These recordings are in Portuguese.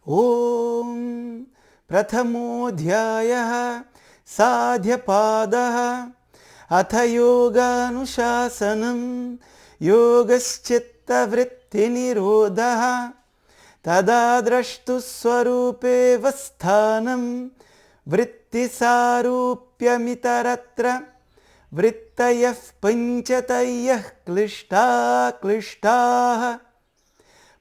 Om Prathamodhyayah Sadhyapadah Atha Yoganuशासनम् Yogaschitta Vritti Nirodhah Tada Drashtu Swarupe Vasthanam Vritti Sarupya Mitaratra Vrittayah Panchatayah Klishta Klishtaha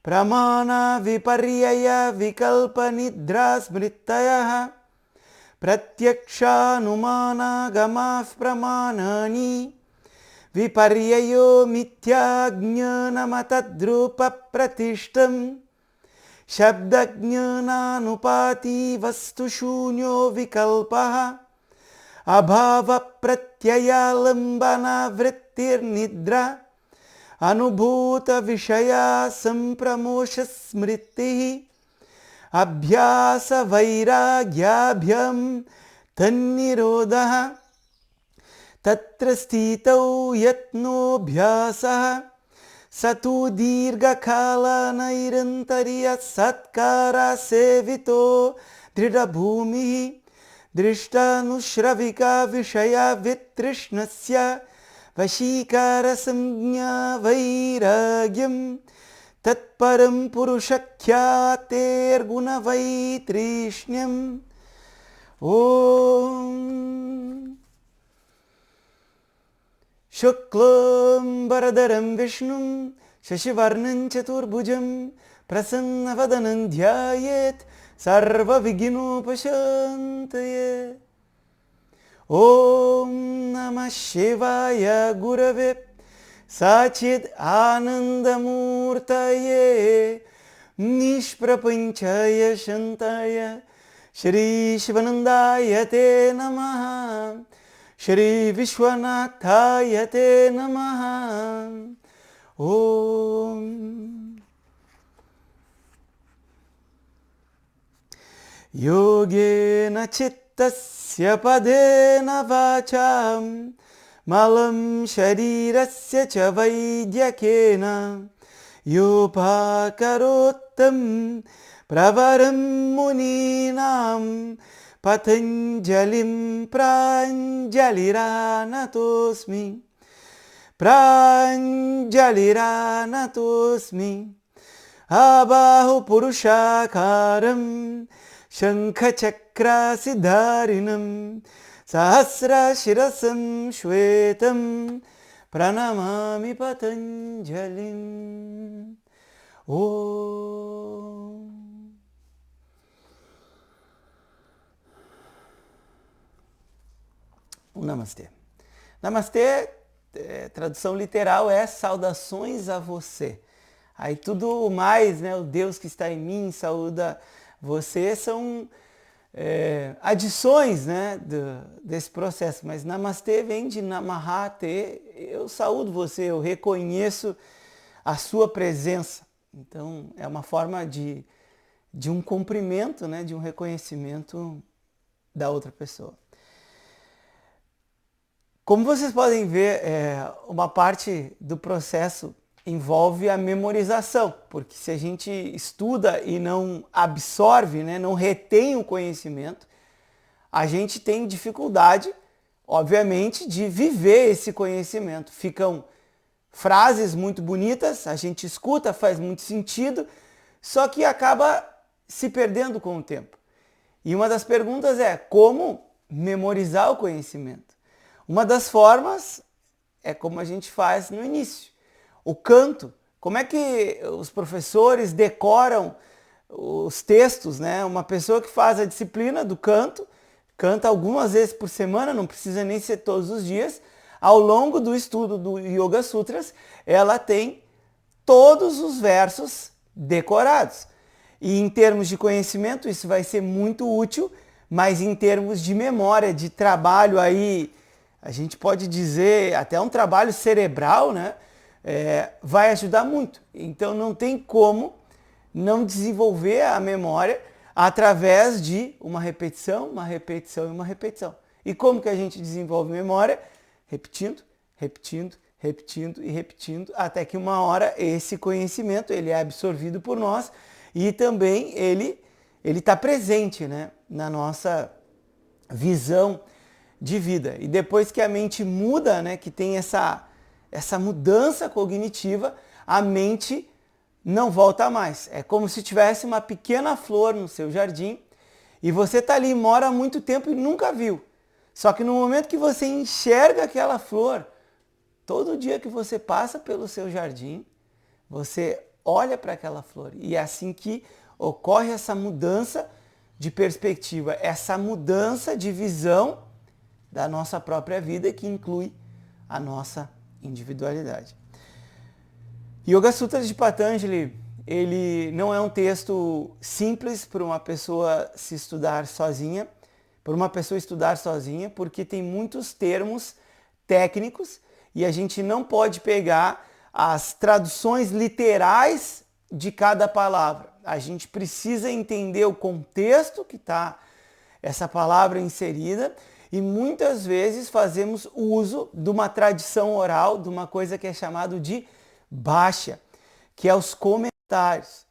Pramana Viparyaya Vikalpa Nidra Smritayah Pratyaksha Numana Gamaf Pramanani Viparyayo Mityajnana Matadrupa Pratishtam Shabdajnana Nupati Vastu Shunyo Vikalpaha Abhava Pratyaya Lambana Vrittir Nidra Anubhuta Vishaya Sampramosha Smriti Abhyasa Vairagyabhyam Tannirodha Tatra Stitau Yatno Bhyasaha Satu Dirga Kala Nairantariya Satkara Sevito Drida Bhumi Drishta Nushravika Vishaya Vitrishnasya Vashikara Samjna Vairagyam Tatparam Purushakyater Guna Vaitrishnam Om Shuklam Baradaram Vishnum Shashivarnam Chaturbhujam Prasannavadanam Dhyayet Sarva Vignopashantaye Om Namah Shivaya Gurave Sachid Anandamurtaye Nishprapanchaya Shantaya Shri Shivanandaya Te Namaha Shri Vishwanathaya Te Namaha Om Yogena Chittasya Padena Vacham Malam Sharirasya Cha Vaidyakena Yopakarotam Pravaram Muninam Patanjalim Pranjaliranatosmi Pranjaliranatosmi Abahu Purushakaram Shankha Chakra Siddharinam Sahasra Shirasam Shvetam Pranamami Patanjalim Om Namastê. Namastê, tradução literal é saudações a você. Aí tudo mais, né, o Deus que está em mim saúda você, são adições, né, desse processo. Mas Namastê vem de Namahate, eu saúdo você, eu reconheço a sua presença. Então é uma forma de um cumprimento, né, de um reconhecimento da outra pessoa. Como vocês podem ver, uma parte do processo envolve a memorização, porque se a gente estuda e não absorve, né, não retém o conhecimento, a gente tem dificuldade, obviamente, de viver esse conhecimento. Ficam frases muito bonitas, a gente escuta, faz muito sentido, só que acaba se perdendo com o tempo. E uma das perguntas é como memorizar o conhecimento? Uma das formas é como a gente faz no início. O canto, como é que os professores decoram os textos, né? Uma pessoa que faz a disciplina do canto, canta algumas vezes por semana, não precisa nem ser todos os dias. Ao longo do estudo do Yoga Sutras, ela tem todos os versos decorados. E em termos de conhecimento, isso vai ser muito útil, mas em termos de memória, de trabalho aí, a gente pode dizer até um trabalho cerebral, né? Vai ajudar muito. Então não tem como não desenvolver a memória através de uma repetição e uma repetição. E como que a gente desenvolve memória? Repetindo, repetindo, repetindo e repetindo, até que uma hora esse conhecimento ele é absorvido por nós e também ele ele está presente, né, na nossa visão de vida. E depois que a mente muda, né, que tem essa mudança cognitiva, a mente não volta mais. É como se tivesse uma pequena flor no seu jardim e você está ali, mora há muito tempo e nunca viu. Só que no momento que você enxerga aquela flor, todo dia que você passa pelo seu jardim, você olha para aquela flor. E é assim que ocorre essa mudança de perspectiva, essa mudança de visão da nossa própria vida, que inclui a nossa individualidade. Yoga Sutras de Patanjali, ele não é um texto simples para uma pessoa se estudar sozinha, porque tem muitos termos técnicos e a gente não pode pegar as traduções literais de cada palavra. A gente precisa entender o contexto que está essa palavra inserida e muitas vezes fazemos uso de uma tradição oral, de uma coisa que é chamado de bhashya, que é os comentários.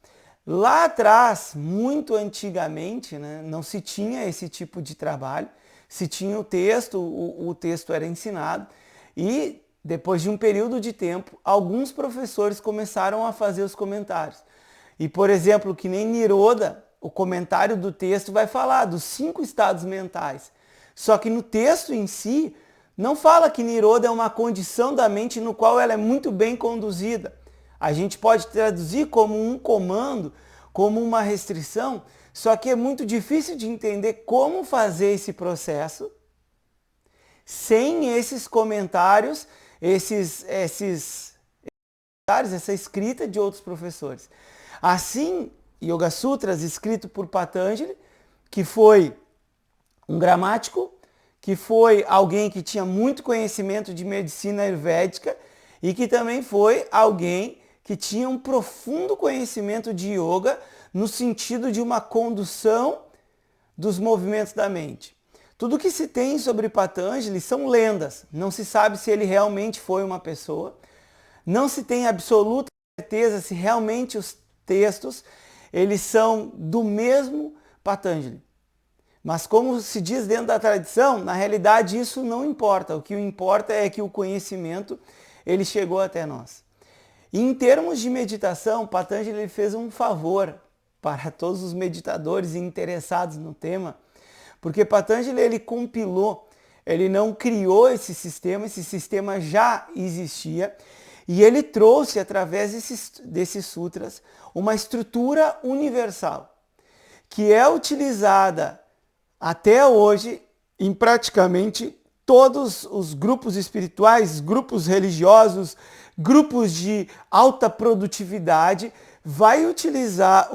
Lá atrás, muito antigamente, né, não se tinha esse tipo de trabalho, se tinha o texto era ensinado e depois de um período de tempo, alguns professores começaram a fazer os comentários. E, por exemplo, que nem Niroda, o comentário do texto vai falar dos 5 estados mentais. Só que no texto em si, não fala que Niroda é uma condição da mente no qual ela é muito bem conduzida. A gente pode traduzir como um comando, como uma restrição, só que é muito difícil de entender como fazer esse processo sem esses comentários, essa escrita de outros professores. Assim, Yoga Sutras, escrito por Patanjali, que foi um gramático, que foi alguém que tinha muito conhecimento de medicina ayurvédica e que também foi alguém que tinha um profundo conhecimento de yoga no sentido de uma condução dos movimentos da mente. Tudo que se tem sobre Patanjali são lendas. Não se sabe se ele realmente foi uma pessoa. Não se tem absoluta certeza se realmente os textos eles são do mesmo Patanjali. Mas como se diz dentro da tradição, na realidade isso não importa. O que importa é que o conhecimento ele chegou até nós. E em termos de meditação, Patanjali fez um favor para todos os meditadores interessados no tema, porque Patanjali ele compilou, ele não criou esse sistema já existia, e ele trouxe através desses sutras uma estrutura universal, que é utilizada até hoje em praticamente todos os grupos espirituais, grupos religiosos, grupos de alta produtividade, vai utilizar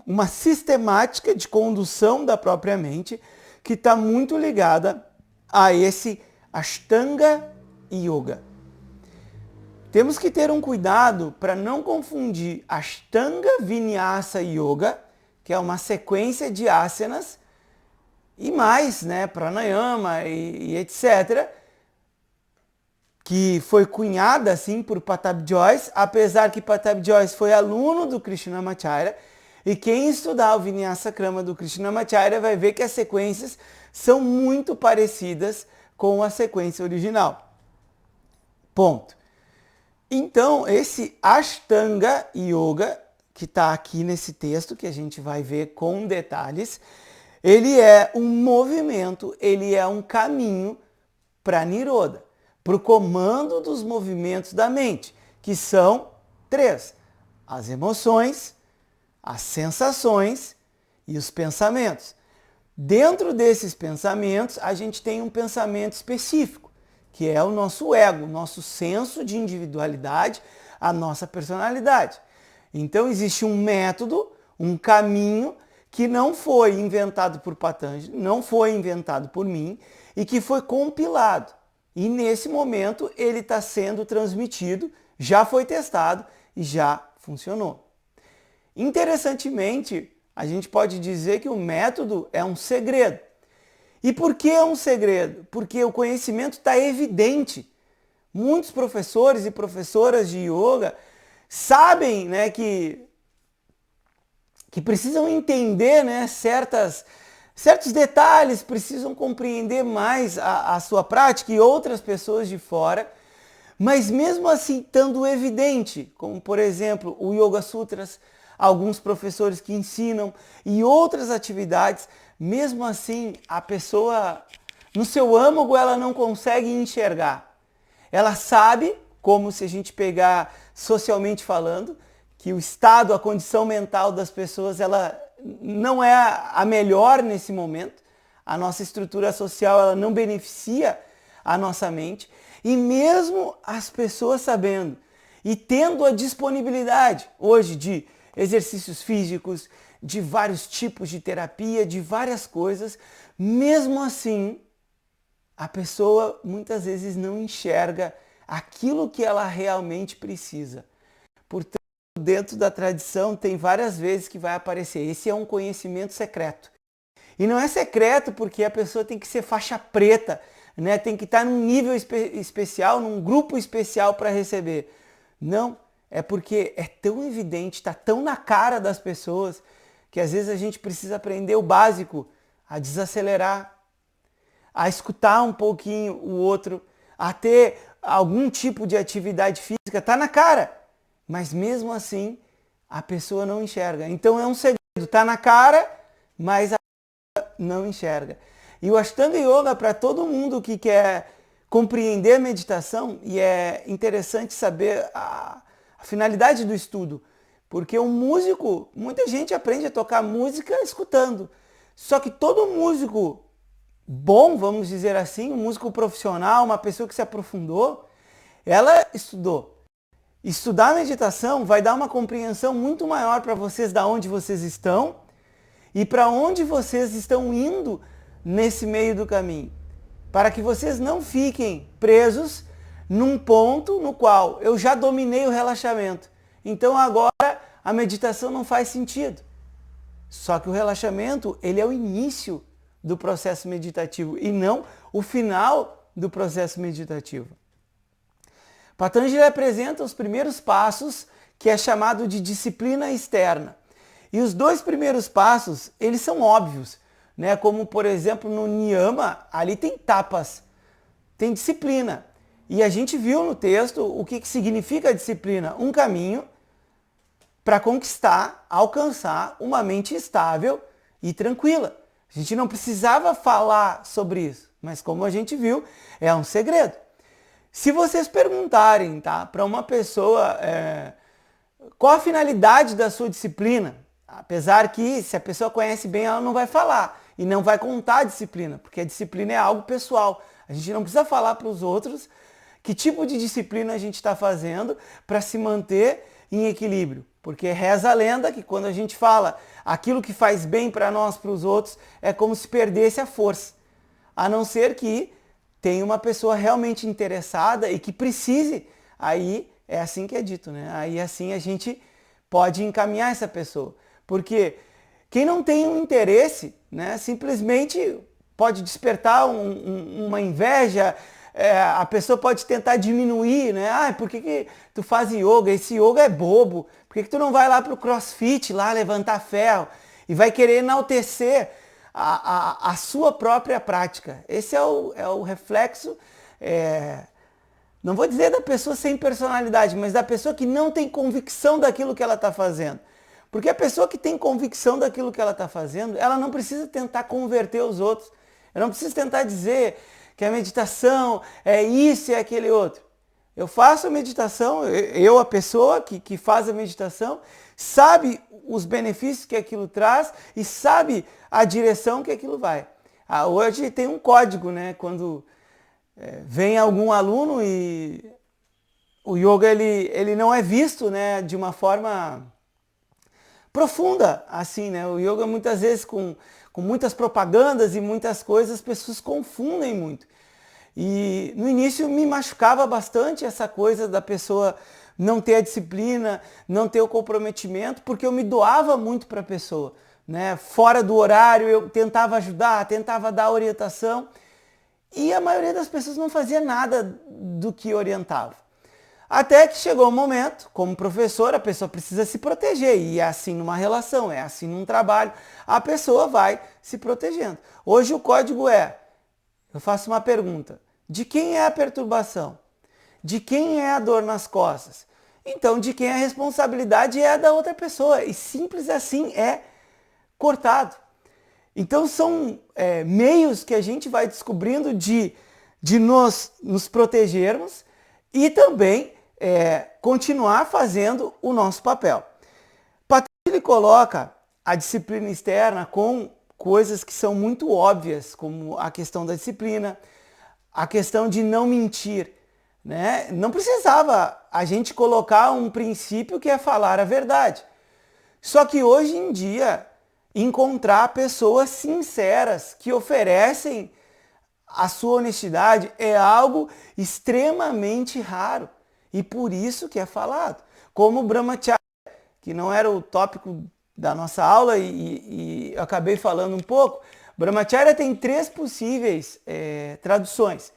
uma sistemática de condução da própria mente que está muito ligada a esse Ashtanga Yoga. Temos que ter um cuidado para não confundir Ashtanga Vinyasa Yoga, que é uma sequência de asanas, e mais, né, pranayama e etc., que foi cunhada assim por Patabi Jois, apesar que Patabi Jois foi aluno do Krishnamacharya, e quem estudar o Vinyasa Krama do Krishnamacharya vai ver que as sequências são muito parecidas com a sequência original. Ponto. Então, esse Ashtanga Yoga, que está aqui nesse texto, que a gente vai ver com detalhes, ele é um movimento, ele é um caminho para Niroda, para o comando dos movimentos da mente, que são 3: as emoções, as sensações e os pensamentos. Dentro desses pensamentos, a gente tem um pensamento específico, que é o nosso ego, o nosso senso de individualidade, a nossa personalidade. Então existe um método, um caminho que não foi inventado por Patanjali, não foi inventado por mim e que foi compilado. E nesse momento ele está sendo transmitido, já foi testado e já funcionou. Interessantemente, a gente pode dizer que o método é um segredo. E por que é um segredo? Porque o conhecimento está evidente. Muitos professores e professoras de yoga sabem, né, que que precisam entender, né, certos detalhes, precisam compreender mais a sua prática e outras pessoas de fora, mas mesmo assim estando evidente, como por exemplo o Yoga Sutras, alguns professores que ensinam e outras atividades, mesmo assim a pessoa no seu âmago ela não consegue enxergar. Ela sabe, como se a gente pegar socialmente falando, que o estado, a condição mental das pessoas, ela não é a melhor nesse momento. A nossa estrutura social, ela não beneficia a nossa mente. E mesmo as pessoas sabendo e tendo a disponibilidade hoje de exercícios físicos, de vários tipos de terapia, de várias coisas, mesmo assim, a pessoa muitas vezes não enxerga aquilo que ela realmente precisa. Portanto, dentro da tradição tem várias vezes que vai aparecer. Esse é um conhecimento secreto. E não é secreto porque a pessoa tem que ser faixa preta, né? Tem que estar num nível especial, num grupo especial para receber. Não, é porque é tão evidente, está tão na cara das pessoas, que às vezes a gente precisa aprender o básico, a desacelerar, a escutar um pouquinho o outro, a ter algum tipo de atividade física, está na cara. Mas mesmo assim, a pessoa não enxerga. Então é um segredo, está na cara, mas a pessoa não enxerga. E o Ashtanga Yoga, para todo mundo que quer compreender a meditação, e é interessante saber a finalidade do estudo, porque um músico, muita gente aprende a tocar música escutando. Só que todo músico bom, vamos dizer assim, um músico profissional, uma pessoa que se aprofundou, ela estudou. Estudar a meditação vai dar uma compreensão muito maior para vocês da onde vocês estão e para onde vocês estão indo nesse meio do caminho. Para que vocês não fiquem presos num ponto no qual eu já dominei o relaxamento. Então agora a meditação não faz sentido. Só que o relaxamento, ele é o início do processo meditativo e não o final do processo meditativo. Patanjali apresenta os primeiros passos, que é chamado de disciplina externa. E os dois primeiros passos, eles são óbvios, né? Como por exemplo no Niyama, ali tem tapas, tem disciplina. E a gente viu no texto o que significa a disciplina, um caminho para conquistar, alcançar uma mente estável e tranquila. A gente não precisava falar sobre isso, mas como a gente viu, é um segredo. Se vocês perguntarem, tá, para uma pessoa qual a finalidade da sua disciplina, apesar que se a pessoa conhece bem, ela não vai falar e não vai contar a disciplina, porque a disciplina é algo pessoal. A gente não precisa falar para os outros que tipo de disciplina a gente está fazendo para se manter em equilíbrio. Porque reza a lenda que quando a gente fala aquilo que faz bem para nós, para os outros, é como se perdesse a força. A não ser que tenha uma pessoa realmente interessada e que precise, aí é assim que é dito, né? Aí assim a gente pode encaminhar essa pessoa. Porque quem não tem um interesse, né, simplesmente pode despertar uma inveja, a pessoa pode tentar diminuir, né? Ah, por que tu faz yoga? Esse yoga é bobo. Por que tu não vai lá pro CrossFit, lá levantar ferro? E vai querer enaltecer a sua própria prática. Esse é o reflexo, não vou dizer da pessoa sem personalidade, mas da pessoa que não tem convicção daquilo que ela está fazendo. Porque a pessoa que tem convicção daquilo que ela está fazendo, ela não precisa tentar converter os outros. Ela não precisa tentar dizer que a meditação é isso e aquele outro. Eu faço a meditação, a pessoa que faz a meditação, sabe os benefícios que aquilo traz e sabe a direção que aquilo vai. Hoje tem um código, né? Quando vem algum aluno e o yoga ele não é visto, né, de uma forma profunda, assim, né? O yoga muitas vezes com muitas propagandas e muitas coisas, as pessoas confundem muito. E no início me machucava bastante essa coisa da pessoa não ter a disciplina, não ter o comprometimento, porque eu me doava muito para a pessoa, né? Fora do horário eu tentava ajudar, tentava dar orientação e a maioria das pessoas não fazia nada do que orientava. Até que chegou um momento, como professor, a pessoa precisa se proteger. E é assim numa relação, é assim num trabalho. A pessoa vai se protegendo. Hoje o código eu faço uma pergunta. De quem é a perturbação? De quem é a dor nas costas? Então, de quem a responsabilidade é da outra pessoa. E simples assim, é cortado. Então são meios que a gente vai descobrindo de nos protegermos e também continuar fazendo o nosso papel. Patrício ele coloca a disciplina externa com coisas que são muito óbvias, como a questão da disciplina, a questão de não mentir. Né? Não precisava a gente colocar um princípio que é falar a verdade. Só que hoje em dia, encontrar pessoas sinceras que oferecem a sua honestidade é algo extremamente raro. E por isso que é falado. Como o Brahmacharya, que não era o tópico da nossa aula e eu acabei falando um pouco. Brahmacharya tem 3 possíveis traduções.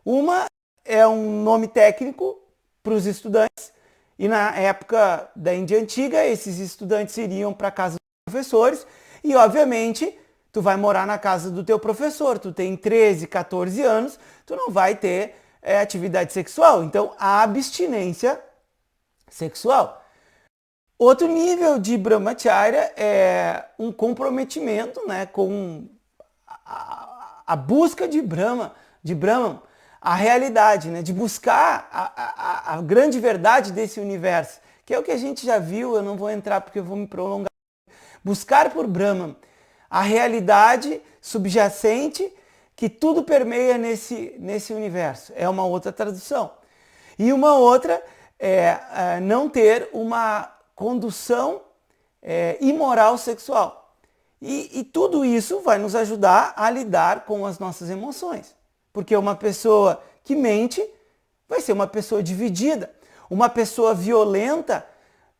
Uma é um nome técnico para os estudantes. E na época da Índia Antiga, esses estudantes iriam para a casa dos professores e, obviamente, tu vai morar na casa do teu professor. Tu tem 13, 14 anos, tu não vai ter atividade sexual. Então, a abstinência sexual. Outro nível de Brahmacharya é um comprometimento, né, com a busca de Brahman, a realidade, né, de buscar a grande verdade desse universo, que é o que a gente já viu, eu não vou entrar porque eu vou me prolongar. Buscar por Brahman, a realidade subjacente que tudo permeia nesse universo. É uma outra tradução. E uma outra é não ter uma condução imoral sexual. E tudo isso vai nos ajudar a lidar com as nossas emoções. Porque uma pessoa que mente vai ser uma pessoa dividida. Uma pessoa violenta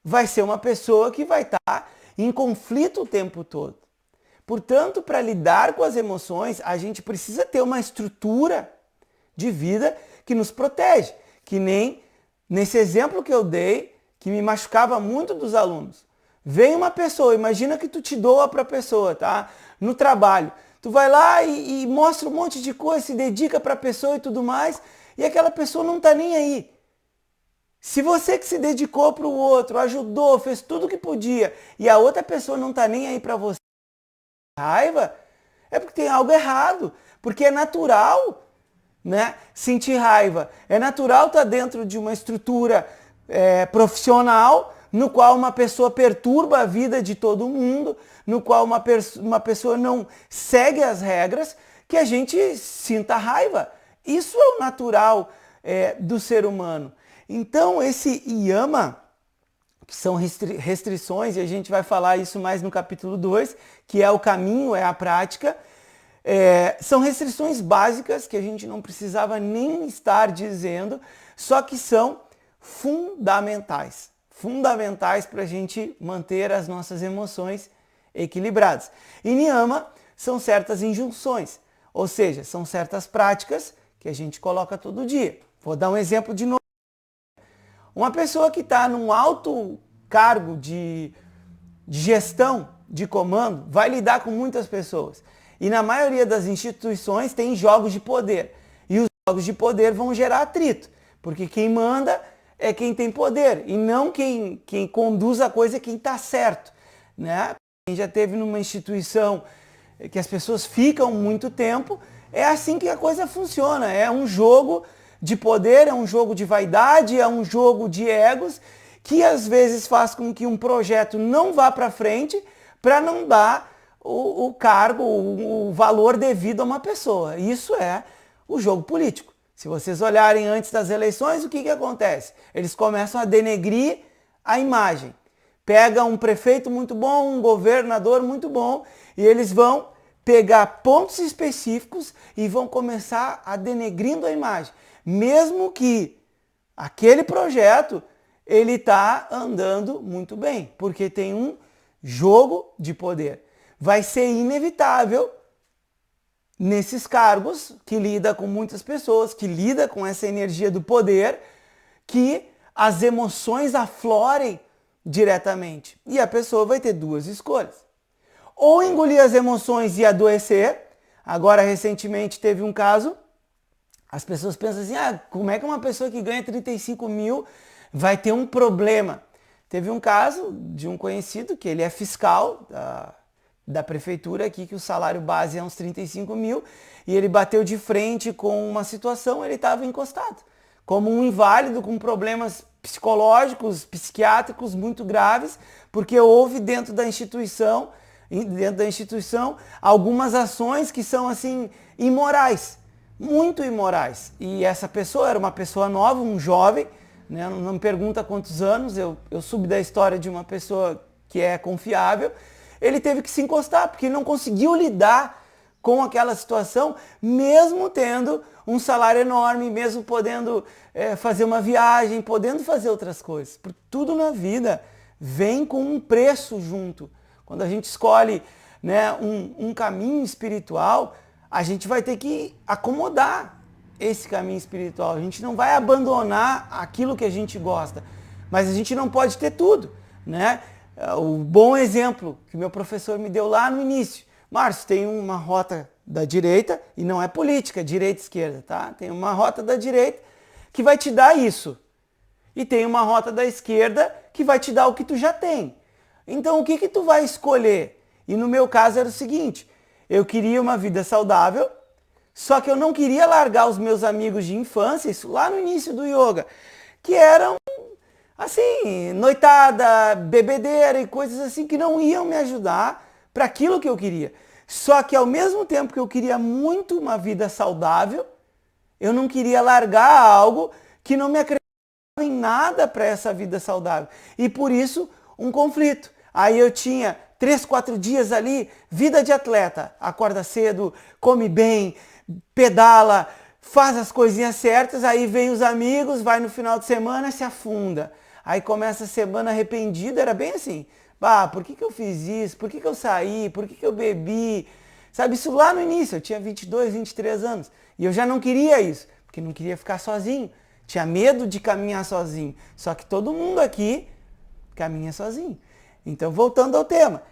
vai ser uma pessoa que vai estar em conflito o tempo todo. Portanto, para lidar com as emoções, a gente precisa ter uma estrutura de vida que nos protege. Que nem nesse exemplo que eu dei, que me machucava muito dos alunos. Vem uma pessoa, imagina que tu te doa para a pessoa, tá? No trabalho. Tu vai lá e mostra um monte de coisa, se dedica para a pessoa e tudo mais, e aquela pessoa não está nem aí. Se você que se dedicou para o outro, ajudou, fez tudo o que podia, e a outra pessoa não está nem aí para você, raiva, é porque tem algo errado. Porque é natural, né, sentir raiva. É natural estar dentro de uma estrutura profissional no qual uma pessoa perturba a vida de todo mundo, no qual uma pessoa não segue as regras, que a gente sinta raiva. Isso é o natural do ser humano. Então esse yama, que são restrições, e a gente vai falar isso mais no capítulo 2, que é o caminho, é a prática, são restrições básicas que a gente não precisava nem estar dizendo, só que são fundamentais para a gente manter as nossas emoções equilibradas. E niyama são certas injunções, ou seja, são certas práticas que a gente coloca todo dia. Vou dar um exemplo de novo. Uma pessoa que está num alto cargo de gestão, de comando, vai lidar com muitas pessoas. E na maioria das instituições tem jogos de poder. E os jogos de poder vão gerar atrito, porque quem manda é quem tem poder e não quem conduz a coisa é quem está certo, né? Quem já teve numa instituição que as pessoas ficam muito tempo, é assim que a coisa funciona. É um jogo de poder, é um jogo de vaidade, é um jogo de egos que às vezes faz com que um projeto não vá para frente para não dar o cargo, o valor devido a uma pessoa. Isso é o jogo político. Se vocês olharem antes das eleições, o que acontece? Eles começam a denegrir a imagem. Pega um prefeito muito bom, um governador muito bom, e eles vão pegar pontos específicos e vão começar a denegrindo a imagem. Mesmo que aquele projeto ele está andando muito bem, porque tem um jogo de poder. Vai ser inevitável nesses cargos que lida com muitas pessoas, que lida com essa energia do poder, que as emoções aflorem diretamente. E a pessoa vai ter duas escolhas. Ou engolir as emoções e adoecer. Agora, recentemente, teve um caso, as pessoas pensam assim, como é que uma pessoa que ganha 35 mil vai ter um problema? Teve um caso de um conhecido, que ele é fiscal da prefeitura aqui, que o salário base é uns 35 mil, e ele bateu de frente com uma situação, ele estava encostado, como um inválido com problemas psicológicos, psiquiátricos muito graves, porque houve dentro da instituição algumas ações que são assim imorais, muito imorais. E essa pessoa era uma pessoa nova, um jovem, né? Não me pergunta quantos anos, eu soube da história de uma pessoa que é confiável. Ele teve que se encostar, porque ele não conseguiu lidar com aquela situação, mesmo tendo um salário enorme, mesmo podendo fazer uma viagem, podendo fazer outras coisas. Porque tudo na vida vem com um preço junto. Quando a gente escolhe, né, um caminho espiritual, a gente vai ter que acomodar esse caminho espiritual. A gente não vai abandonar aquilo que a gente gosta, mas a gente não pode ter tudo, né? O bom exemplo que meu professor me deu lá no início: Márcio, tem uma rota da direita, e não é política, direita e esquerda, tá? Tem uma rota da direita que vai te dar isso, e tem uma rota da esquerda que vai te dar o que tu já tem. Então o que tu vai escolher? E no meu caso era o seguinte: eu queria uma vida saudável, só que eu não queria largar os meus amigos de infância, isso lá no início do yoga, que eram assim, noitada, bebedeira e coisas assim que não iam me ajudar para aquilo que eu queria. Só que ao mesmo tempo que eu queria muito uma vida saudável, eu não queria largar algo que não me acrescentava em nada para essa vida saudável. E por isso, um conflito. Aí eu tinha 3, 4 dias ali, vida de atleta. Acorda cedo, come bem, pedala, faz as coisinhas certas, aí vem os amigos, vai no final de semana e se afunda. Aí começa a semana arrependida, era bem assim: por que eu fiz isso? Por que eu saí? Por que eu bebi? Sabe, isso lá no início, eu tinha 22, 23 anos. E eu já não queria isso, porque não queria ficar sozinho. Tinha medo de caminhar sozinho. Só que todo mundo aqui caminha sozinho. Então, voltando ao tema.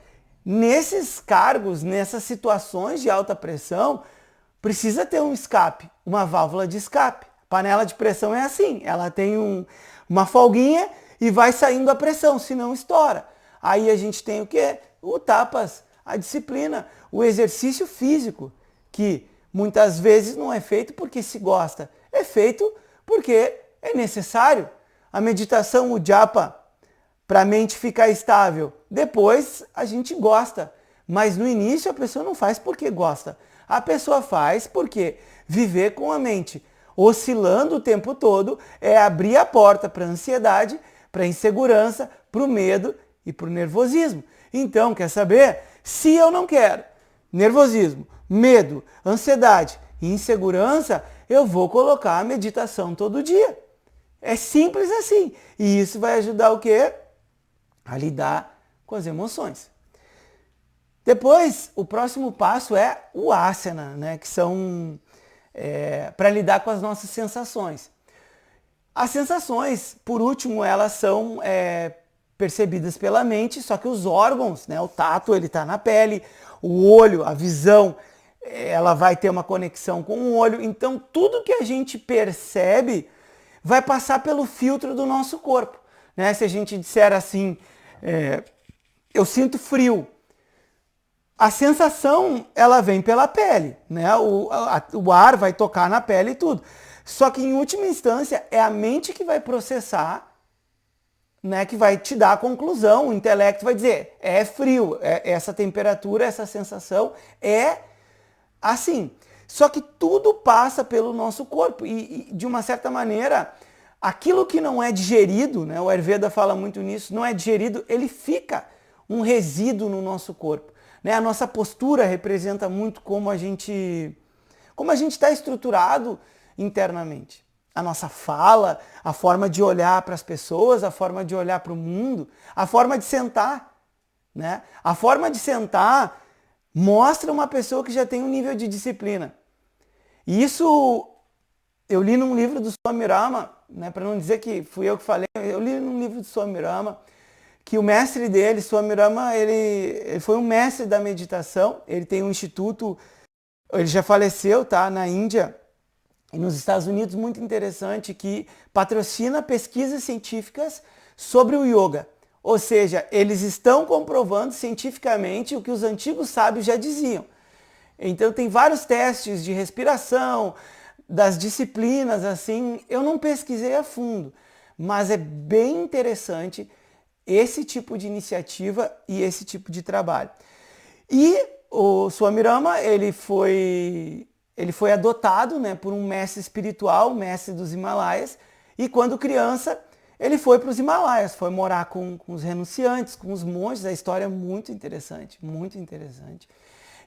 Nesses cargos, nessas situações de alta pressão, precisa ter um escape, uma válvula de escape. A panela de pressão é assim, ela tem uma folguinha e vai saindo a pressão, senão estoura. Aí a gente tem o quê? O tapas, a disciplina, o exercício físico, que muitas vezes não é feito porque se gosta, é feito porque é necessário. A meditação, o japa, para a mente ficar estável. Depois a gente gosta, mas no início a pessoa não faz porque gosta. A pessoa faz porque viver com a mente oscilando o tempo todo é abrir a porta para a ansiedade, para a insegurança, para o medo e para o nervosismo. Então, quer saber? Se eu não quero nervosismo, medo, ansiedade e insegurança, eu vou colocar a meditação todo dia. É simples assim. E isso vai ajudar o quê? A lidar com as emoções. Depois, o próximo passo é o asana, né? Que são para lidar com as nossas sensações. As sensações, por último, elas são percebidas pela mente, só que os órgãos, né? O tato, ele está na pele, o olho, a visão, ela vai ter uma conexão com o olho. Então, tudo que a gente percebe vai passar pelo filtro do nosso corpo, né? Se a gente disser assim, eu sinto frio, a sensação ela vem pela pele, né? O ar vai tocar na pele e tudo. Só que em última instância é a mente que vai processar, né? Que vai te dar a conclusão. O intelecto vai dizer, é frio, essa temperatura, essa sensação é assim. Só que tudo passa pelo nosso corpo e de uma certa maneira, aquilo que não é digerido, né? O Ayurveda fala muito nisso, não é digerido, ele fica um resíduo no nosso corpo. Né? A nossa postura representa muito como a gente está estruturado internamente. A nossa fala, a forma de olhar para as pessoas, a forma de olhar para o mundo, a forma de sentar. Né? A forma de sentar mostra uma pessoa que já tem um nível de disciplina. E isso eu li num livro do Swami Rama, né, para não dizer que fui eu que falei, eu li num livro de Swami Rama, que o mestre dele, Swami Rama, ele foi um mestre da meditação, ele tem um instituto, ele já faleceu, tá, na Índia e nos Estados Unidos, muito interessante, que patrocina pesquisas científicas sobre o yoga. Ou seja, eles estão comprovando cientificamente o que os antigos sábios já diziam. Então tem vários testes de respiração, das disciplinas, assim, eu não pesquisei a fundo, mas é bem interessante esse tipo de iniciativa e esse tipo de trabalho. E o Swami Rama, ele foi adotado, né, por um mestre espiritual, mestre dos Himalaias, e quando criança ele foi para os Himalaias, foi morar com os renunciantes, com os monges, a história é muito interessante, muito interessante.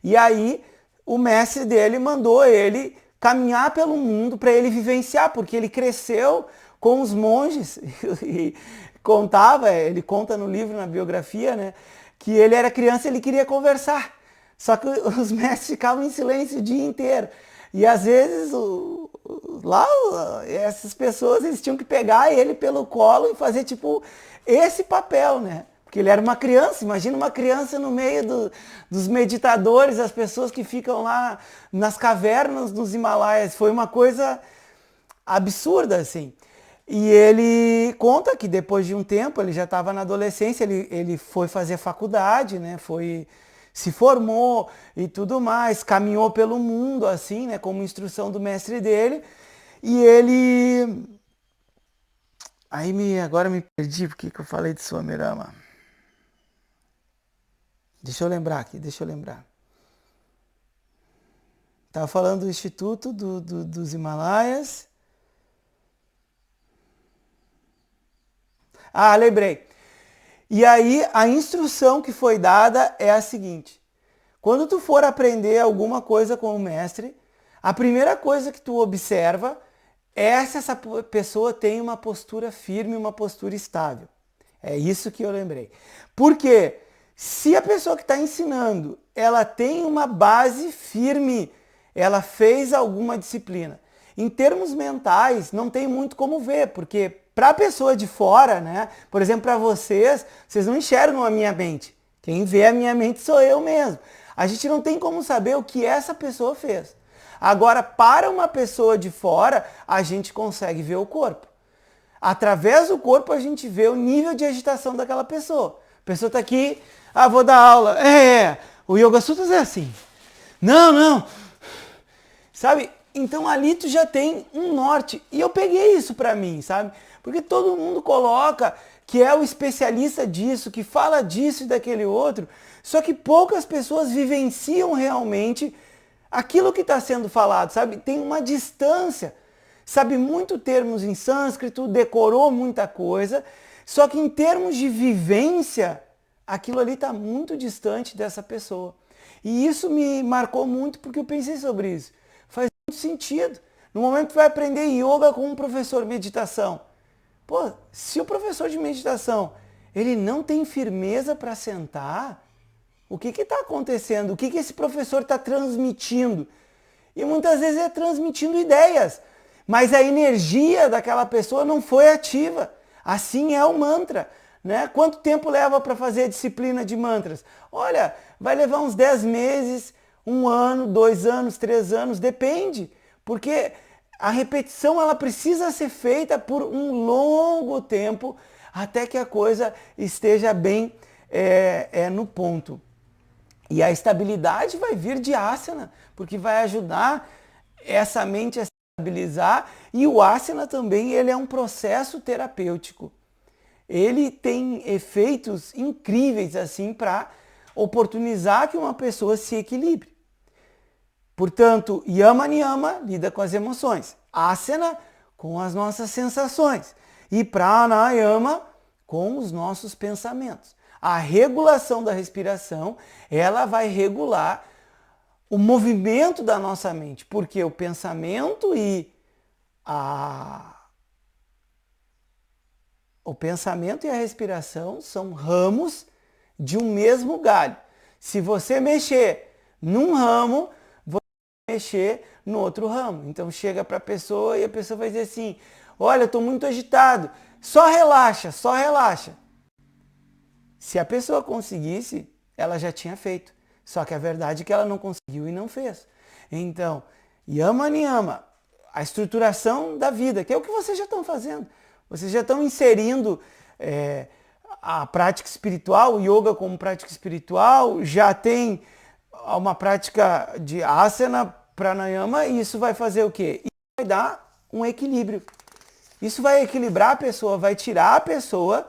E aí o mestre dele mandou ele caminhar pelo mundo para ele vivenciar, porque ele cresceu com os monges e ele conta no livro, na biografia, né, que ele era criança e ele queria conversar. Só que os mestres ficavam em silêncio o dia inteiro. E às vezes essas pessoas eles tinham que pegar ele pelo colo e fazer tipo esse papel, né? Porque ele era uma criança, imagina uma criança no meio dos meditadores, as pessoas que ficam lá nas cavernas dos Himalaias. Foi uma coisa absurda, assim. E ele conta que depois de um tempo, ele já estava na adolescência, ele foi fazer faculdade, né? Se formou e tudo mais, caminhou pelo mundo, assim, né? Como instrução do mestre dele. E ele... Agora me perdi porque que eu falei de Swami Rama. Deixa eu lembrar aqui. Estava falando do Instituto dos Himalaias. Ah, lembrei. E aí a instrução que foi dada é a seguinte: quando tu for aprender alguma coisa com o mestre, a primeira coisa que tu observa é se essa pessoa tem uma postura firme, uma postura estável. É isso que eu lembrei. Porque se a pessoa que está ensinando, ela tem uma base firme, ela fez alguma disciplina. Em termos mentais, não tem muito como ver, porque para a pessoa de fora, né? Por exemplo, para vocês não enxergam a minha mente. Quem vê a minha mente sou eu mesmo. A gente não tem como saber o que essa pessoa fez. Agora, para uma pessoa de fora, a gente consegue ver o corpo. Através do corpo, a gente vê o nível de agitação daquela pessoa. A pessoa está aqui, vou dar aula. O Yoga Sutras é assim. Não. Sabe? Então ali tu já tem um norte. E eu peguei isso pra mim, sabe? Porque todo mundo coloca que é o especialista disso, que fala disso e daquele outro. Só que poucas pessoas vivenciam realmente aquilo que está sendo falado, sabe? Tem uma distância. Sabe muito termos em sânscrito, decorou muita coisa. Só que em termos de vivência, aquilo ali está muito distante dessa pessoa. E isso me marcou muito porque eu pensei sobre isso. Faz muito sentido. No momento que vai aprender yoga com um professor de meditação. Pô, se o professor de meditação ele não tem firmeza para sentar, o que está acontecendo? O que esse professor está transmitindo? E muitas vezes é transmitindo ideias, mas a energia daquela pessoa não foi ativa. Assim é o mantra. Né? Quanto tempo leva para fazer a disciplina de mantras? Olha, vai levar uns 10 meses, 1 ano, 2 anos, 3 anos, depende. Porque a repetição ela precisa ser feita por um longo tempo até que a coisa esteja bem no ponto. E a estabilidade vai vir de asana, porque vai ajudar essa mente a se estabilizar. E o asana também ele é um processo terapêutico. Ele tem efeitos incríveis assim para oportunizar que uma pessoa se equilibre. Portanto, yama niyama lida com as emoções, asana com as nossas sensações e pranayama com os nossos pensamentos. A regulação da respiração, ela vai regular o movimento da nossa mente, porque o pensamento e a respiração são ramos de um mesmo galho. Se você mexer num ramo, você vai mexer no outro ramo. Então chega para a pessoa e a pessoa vai dizer assim: Olha, eu estou muito agitado. Só relaxa, só relaxa. Se a pessoa conseguisse, ela já tinha feito. Só que a verdade é que ela não conseguiu e não fez. Então, yama niyama, a estruturação da vida, que é o que vocês já estão fazendo. Vocês já estão inserindo a prática espiritual, o yoga como prática espiritual, já tem uma prática de asana, pranayama, e isso vai fazer o quê? Isso vai dar um equilíbrio. Isso vai equilibrar a pessoa, vai tirar a pessoa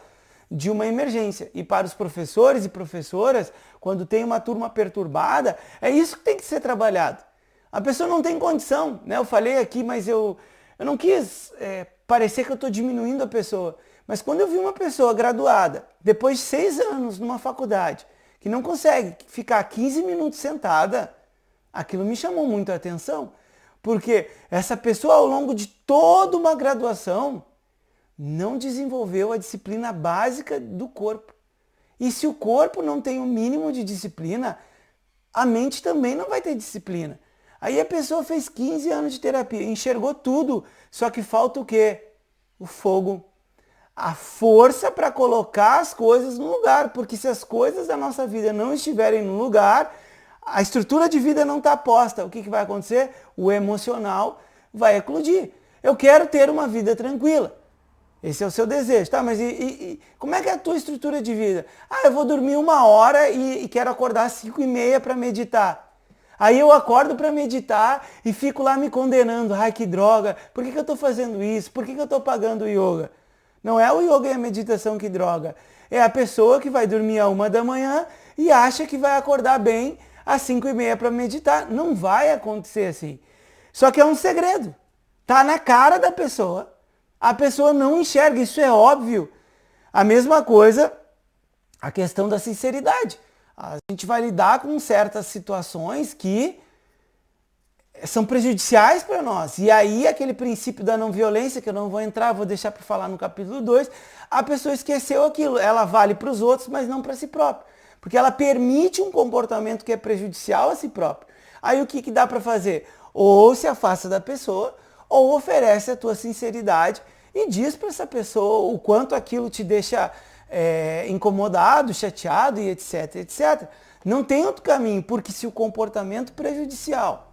de uma emergência. E para os professores e professoras, quando tem uma turma perturbada, é isso que tem que ser trabalhado. A pessoa não tem condição, né? Eu falei aqui, mas eu não quis parecer que eu estou diminuindo a pessoa. Mas quando eu vi uma pessoa graduada, depois de 6 anos numa faculdade, que não consegue ficar 15 minutos sentada, aquilo me chamou muito a atenção. Porque essa pessoa, ao longo de toda uma graduação, não desenvolveu a disciplina básica do corpo. E se o corpo não tem o mínimo de disciplina, a mente também não vai ter disciplina. Aí a pessoa fez 15 anos de terapia, enxergou tudo, só que falta o quê? O fogo. A força para colocar as coisas no lugar, porque se as coisas da nossa vida não estiverem no lugar, a estrutura de vida não está posta. O que vai acontecer? O emocional vai eclodir. Eu quero ter uma vida tranquila. Esse é o seu desejo, tá? Mas como é que é a tua estrutura de vida? Eu vou dormir 1 hora e quero acordar às 5h30 para meditar. Aí eu acordo para meditar e fico lá me condenando. Ai, que droga, por que eu estou fazendo isso? Por que eu estou pagando o yoga? Não é o yoga e a meditação que droga. É a pessoa que vai dormir à 1 da manhã e acha que vai acordar bem às 5h30 para meditar. Não vai acontecer assim. Só que é um segredo. Tá na cara da pessoa. A pessoa não enxerga, isso é óbvio. A mesma coisa, a questão da sinceridade. A gente vai lidar com certas situações que são prejudiciais para nós. E aí aquele princípio da não violência, que eu não vou entrar, vou deixar para falar no capítulo 2, a pessoa esqueceu aquilo. Ela vale para os outros, mas não para si própria. Porque ela permite um comportamento que é prejudicial a si próprio. Aí o que dá para fazer? Ou se afasta da pessoa, ou oferece a tua sinceridade e diz para essa pessoa o quanto aquilo te deixa incomodado, chateado e etc, etc. Não tem outro caminho, porque se o comportamento prejudicial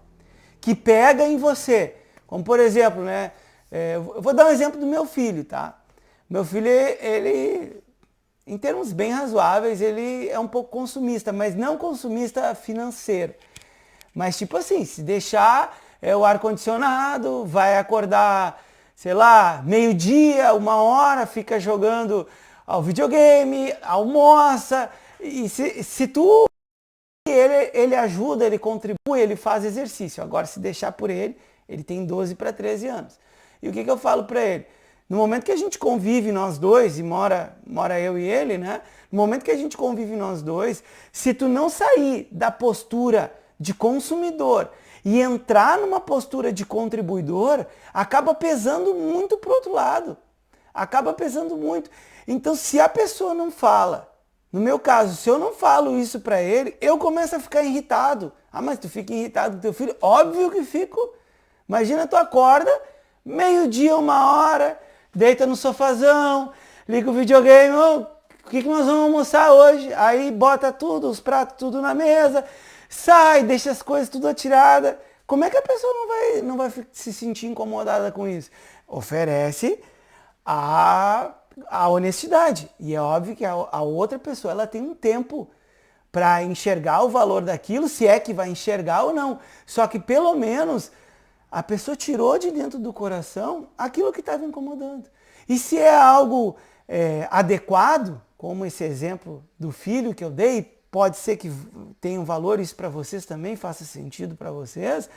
que pega em você, como por exemplo, né, eu vou dar um exemplo do meu filho, tá? Meu filho, ele, em termos bem razoáveis, ele é um pouco consumista, mas não consumista financeiro. Mas tipo assim, se deixar o ar-condicionado, vai acordar, sei lá, meio-dia, 1 hora, fica jogando ao videogame, almoça, e se tu... Ele ajuda, ele contribui, ele faz exercício. Agora, se deixar por ele, ele tem 12 para 13 anos. E o que eu falo para ele? No momento que a gente convive nós dois, e mora eu e ele, né? No momento que a gente convive nós dois, se tu não sair da postura de consumidor e entrar numa postura de contribuidor, acaba pesando muito pro outro lado. Acaba pesando muito. Então, se a pessoa não fala, no meu caso, se eu não falo isso para ele, eu começo a ficar irritado. Mas tu fica irritado com teu filho? Óbvio que fico. Imagina, tu acorda, meio-dia, 1 hora, deita no sofazão, liga o videogame, o que nós vamos almoçar hoje? Aí bota tudo, os pratos tudo na mesa, sai, deixa as coisas tudo atiradas. Como é que a pessoa não vai se sentir incomodada com isso? Oferece a honestidade. E é óbvio que a outra pessoa ela tem um tempo para enxergar o valor daquilo, se é que vai enxergar ou não. Só que pelo menos a pessoa tirou de dentro do coração aquilo que estava incomodando. E se é algo adequado, como esse exemplo do filho que eu dei, pode ser que tenha um valor, isso para vocês também faça sentido para vocês,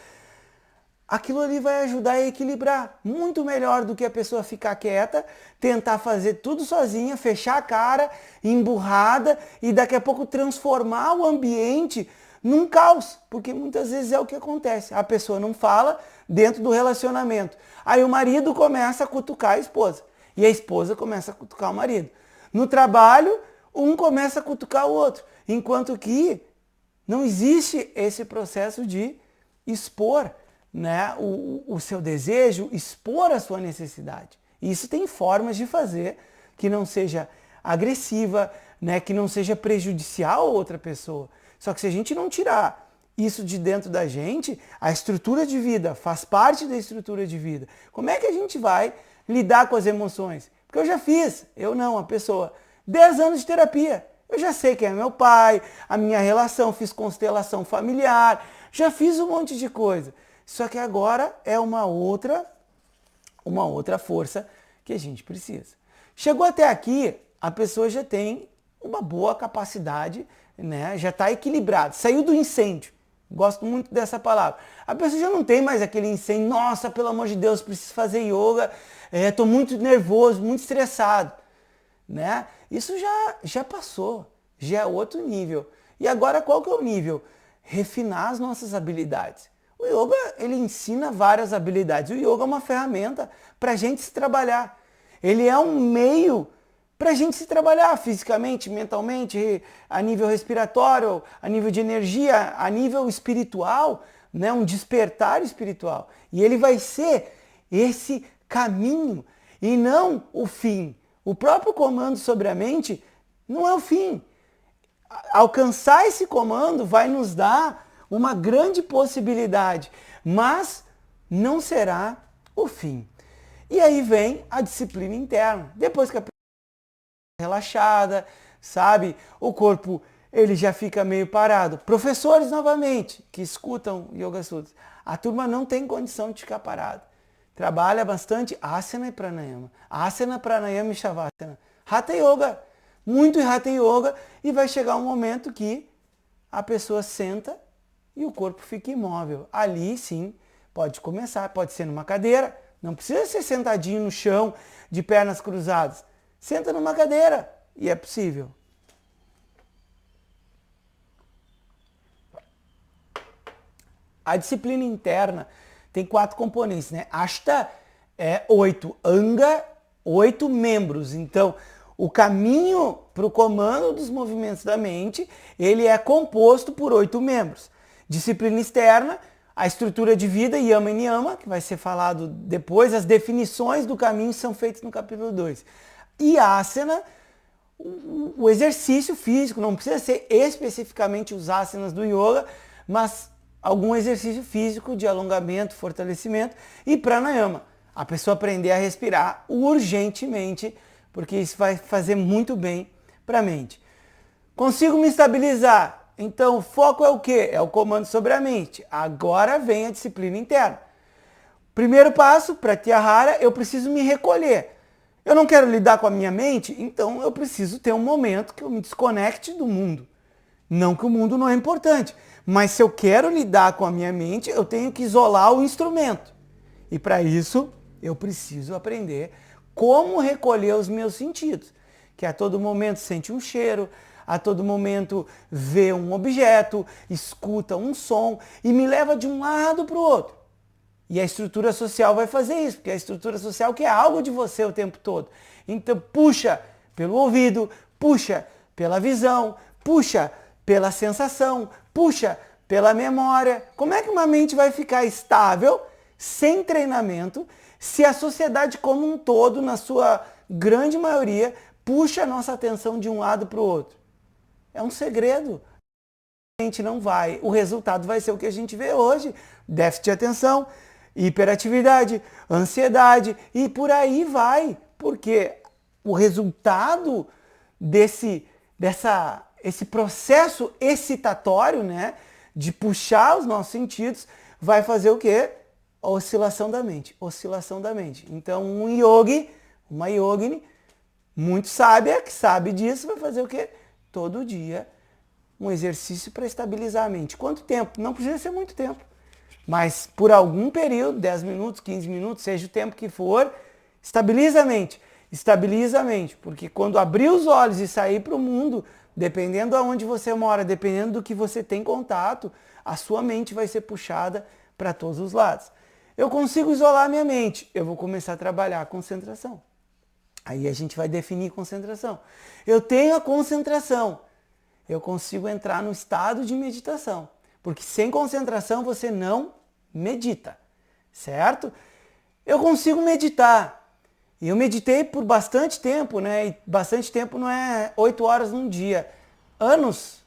aquilo ali vai ajudar a equilibrar muito melhor do que a pessoa ficar quieta, tentar fazer tudo sozinha, fechar a cara, emburrada e daqui a pouco transformar o ambiente num caos, porque muitas vezes é o que acontece. A pessoa não fala dentro do relacionamento. Aí o marido começa a cutucar a esposa e a esposa começa a cutucar o marido. No trabalho, um começa a cutucar o outro, enquanto que não existe esse processo de expor, né, o seu desejo, expor a sua necessidade. E isso tem formas de fazer que não seja agressiva, né, que não seja prejudicial a outra pessoa. Só que se a gente não tirar isso de dentro da gente, a estrutura de vida faz parte da estrutura de vida. Como é que a gente vai lidar com as emoções? Porque eu já fiz, eu não, a pessoa, 10 anos de terapia. Eu já sei quem é meu pai, a minha relação, fiz constelação familiar, já fiz um monte de coisa. Só que agora é uma outra força que a gente precisa. Chegou até aqui, a pessoa já tem uma boa capacidade, né? Já está equilibrado, saiu do incêndio. Gosto muito dessa palavra. A pessoa já não tem mais aquele incêndio, nossa, pelo amor de Deus, preciso fazer yoga, estou muito nervoso, muito estressado, né? Isso já passou, já é outro nível. E agora qual que é o nível? Refinar as nossas habilidades. O yoga, ele ensina várias habilidades. O yoga é uma ferramenta para a gente se trabalhar. Ele é um meio para a gente se trabalhar fisicamente, mentalmente, a nível respiratório, a nível de energia, a nível espiritual, né? Um despertar espiritual. E ele vai ser esse caminho e não o fim. O próprio comando sobre a mente não é o fim. Alcançar esse comando vai nos dar uma grande possibilidade, mas não será o fim. E aí vem a disciplina interna. Depois que a pessoa está relaxada, sabe? O corpo ele já fica meio parado. Professores, novamente, que escutam Yoga Sutras, a turma não tem condição de ficar parada. Trabalha bastante asana e pranayama. Asana, pranayama e shavasana. Hatha Yoga. Muito Hatha Yoga. E vai chegar um momento que a pessoa senta e o corpo fica imóvel. Ali sim, pode começar. Pode ser numa cadeira. Não precisa ser sentadinho no chão, de pernas cruzadas. Senta numa cadeira. E é possível. A disciplina interna tem 4 componentes, né? Ashta é 8, Anga, 8 membros. Então, o caminho para o comando dos movimentos da mente, ele é composto por 8 membros. Disciplina externa, a estrutura de vida, Yama e Niyama, que vai ser falado depois, as definições do caminho são feitas no capítulo 2. E asana, o exercício físico, não precisa ser especificamente os asanas do yoga, mas algum exercício físico de alongamento, fortalecimento e pranayama. A pessoa aprender a respirar urgentemente, porque isso vai fazer muito bem para a mente. Consigo me estabilizar? Então o foco é o quê? É o comando sobre a mente. Agora vem a disciplina interna. Primeiro passo, pratyahara, eu preciso me recolher. Eu não quero lidar com a minha mente, então eu preciso ter um momento que eu me desconecte do mundo. Não que o mundo não é importante, mas se eu quero lidar com a minha mente, eu tenho que isolar o instrumento. E para isso, eu preciso aprender como recolher os meus sentidos. Que a todo momento sente um cheiro, a todo momento vê um objeto, escuta um som e me leva de um lado para o outro. E a estrutura social vai fazer isso, porque a estrutura social quer algo de você o tempo todo. Então puxa pelo ouvido, puxa pela visão, puxa pela sensação, puxa pela memória. Como é que uma mente vai ficar estável, sem treinamento, se a sociedade como um todo, na sua grande maioria, puxa a nossa atenção de um lado para o outro? É um segredo. A gente não vai. O resultado vai ser o que a gente vê hoje. Déficit de atenção, hiperatividade, ansiedade e por aí vai. Porque o resultado desse processo excitatório, né, de puxar os nossos sentidos, vai fazer o quê? A oscilação da mente. Oscilação da mente. Então, um yogi, uma yogini, muito sábia, que sabe disso, vai fazer o quê? Todo dia, um exercício para estabilizar a mente. Quanto tempo? Não precisa ser muito tempo. Mas por algum período, 10 minutos, 15 minutos, seja o tempo que for, estabiliza a mente. Estabiliza a mente. Porque quando abrir os olhos e sair para o mundo, dependendo de onde você mora, dependendo do que você tem contato, a sua mente vai ser puxada para todos os lados. Eu consigo isolar minha mente, eu vou começar a trabalhar a concentração. Aí a gente vai definir concentração. Eu tenho a concentração, eu consigo entrar no estado de meditação. Porque sem concentração você não medita, certo? Eu consigo meditar. E eu meditei por bastante tempo, né? E bastante tempo não é 8 horas num dia. Anos,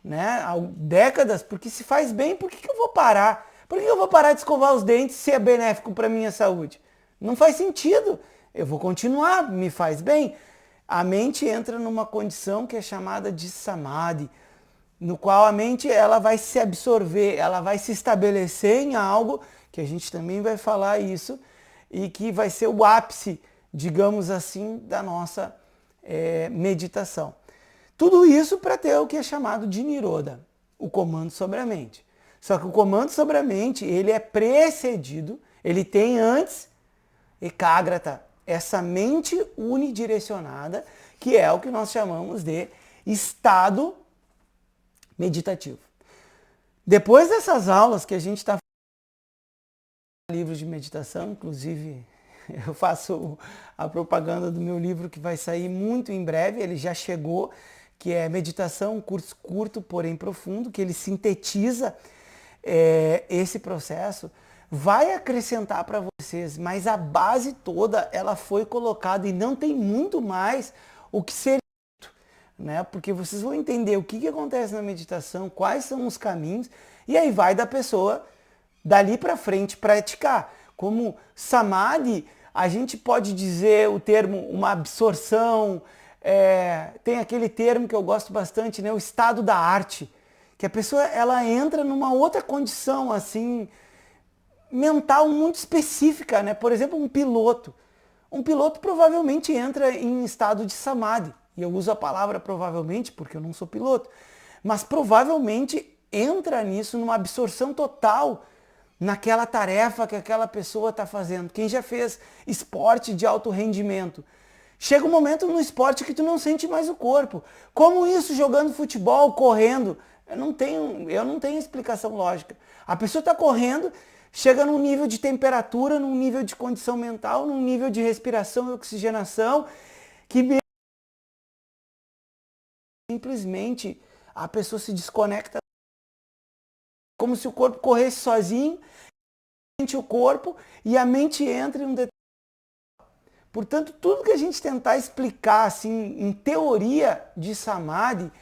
né? Décadas, porque se faz bem, por que eu vou parar? Por que eu vou parar de escovar os dentes se é benéfico para minha saúde? Não faz sentido. Eu vou continuar, me faz bem. A mente entra numa condição que é chamada de samadhi, no qual a mente ela vai se absorver, ela vai se estabelecer em algo, que a gente também vai falar isso, e que vai ser o ápice, digamos assim, da nossa meditação. Tudo isso para ter o que é chamado de Nirodha, o comando sobre a mente. Só que o comando sobre a mente, ele é precedido, ele tem antes Ekagrata, essa mente unidirecionada, que é o que nós chamamos de estado meditativo. Depois dessas aulas que a gente está fazendo livros de meditação, inclusive eu faço a propaganda do meu livro que vai sair muito em breve, ele já chegou, que é Meditação, um curso curto, porém profundo, que ele sintetiza esse processo, vai acrescentar para vocês, mas a base toda ela foi colocada e não tem muito mais o que ser dito, né? Porque vocês vão entender o que acontece na meditação, quais são os caminhos, e aí vai da pessoa dali para frente praticar. Como samadhi, a gente pode dizer o termo uma absorção, tem aquele termo que eu gosto bastante, né? O estado da arte, que a pessoa ela entra numa outra condição assim mental muito específica, né? Por exemplo, um piloto. Um piloto provavelmente entra em estado de samadhi. E eu uso a palavra provavelmente porque eu não sou piloto. Mas provavelmente entra nisso numa absorção total naquela tarefa que aquela pessoa está fazendo. Quem já fez esporte de alto rendimento? Chega um momento no esporte que tu não sente mais o corpo. Como isso jogando futebol, correndo? Eu não tenho explicação lógica. A pessoa está correndo, chega num nível de temperatura, num nível de condição mental, num nível de respiração e oxigenação, que simplesmente a pessoa se desconecta, como se o corpo corresse sozinho, sente o corpo e a mente entra em um determinado. Portanto, tudo que a gente tentar explicar assim, em teoria de samadhi,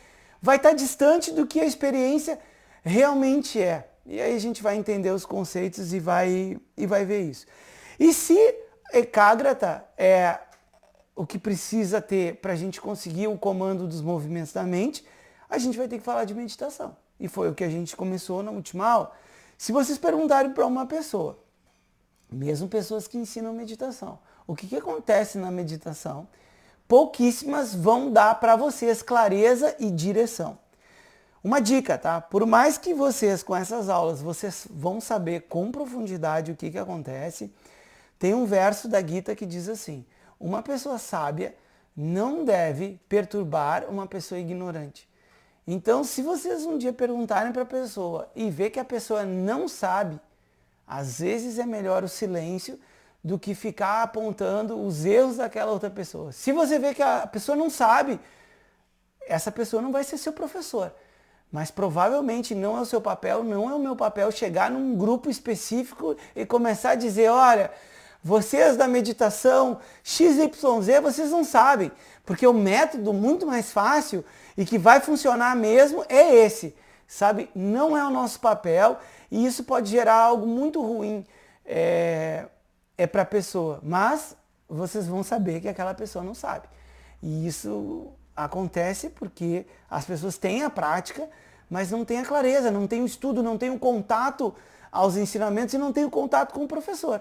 vai estar distante do que a experiência realmente é. E aí a gente vai entender os conceitos e vai ver isso. E se Ekagrata é o que precisa ter para a gente conseguir o comando dos movimentos da mente, a gente vai ter que falar de meditação. E foi o que a gente começou na última aula. Se vocês perguntarem para uma pessoa, mesmo pessoas que ensinam meditação, o que acontece na meditação, pouquíssimas vão dar para vocês clareza e direção. Uma dica, tá? Por mais que vocês, com essas aulas, vocês vão saber com profundidade o que acontece, tem um verso da Gita que diz assim: uma pessoa sábia não deve perturbar uma pessoa ignorante. Então, se vocês um dia perguntarem para a pessoa e ver que a pessoa não sabe, às vezes é melhor o silêncio do que ficar apontando os erros daquela outra pessoa. Se você vê que a pessoa não sabe, essa pessoa não vai ser seu professor. Mas provavelmente não é o seu papel, não é o meu papel chegar num grupo específico e começar a dizer, olha, vocês da meditação XYZ, vocês não sabem, porque o método muito mais fácil e que vai funcionar mesmo é esse, sabe? Não é o nosso papel e isso pode gerar algo muito ruim para a pessoa, mas vocês vão saber que aquela pessoa não sabe. E isso acontece porque as pessoas têm a prática, mas não têm a clareza, não têm o estudo, não têm o contato aos ensinamentos e não têm o contato com o professor,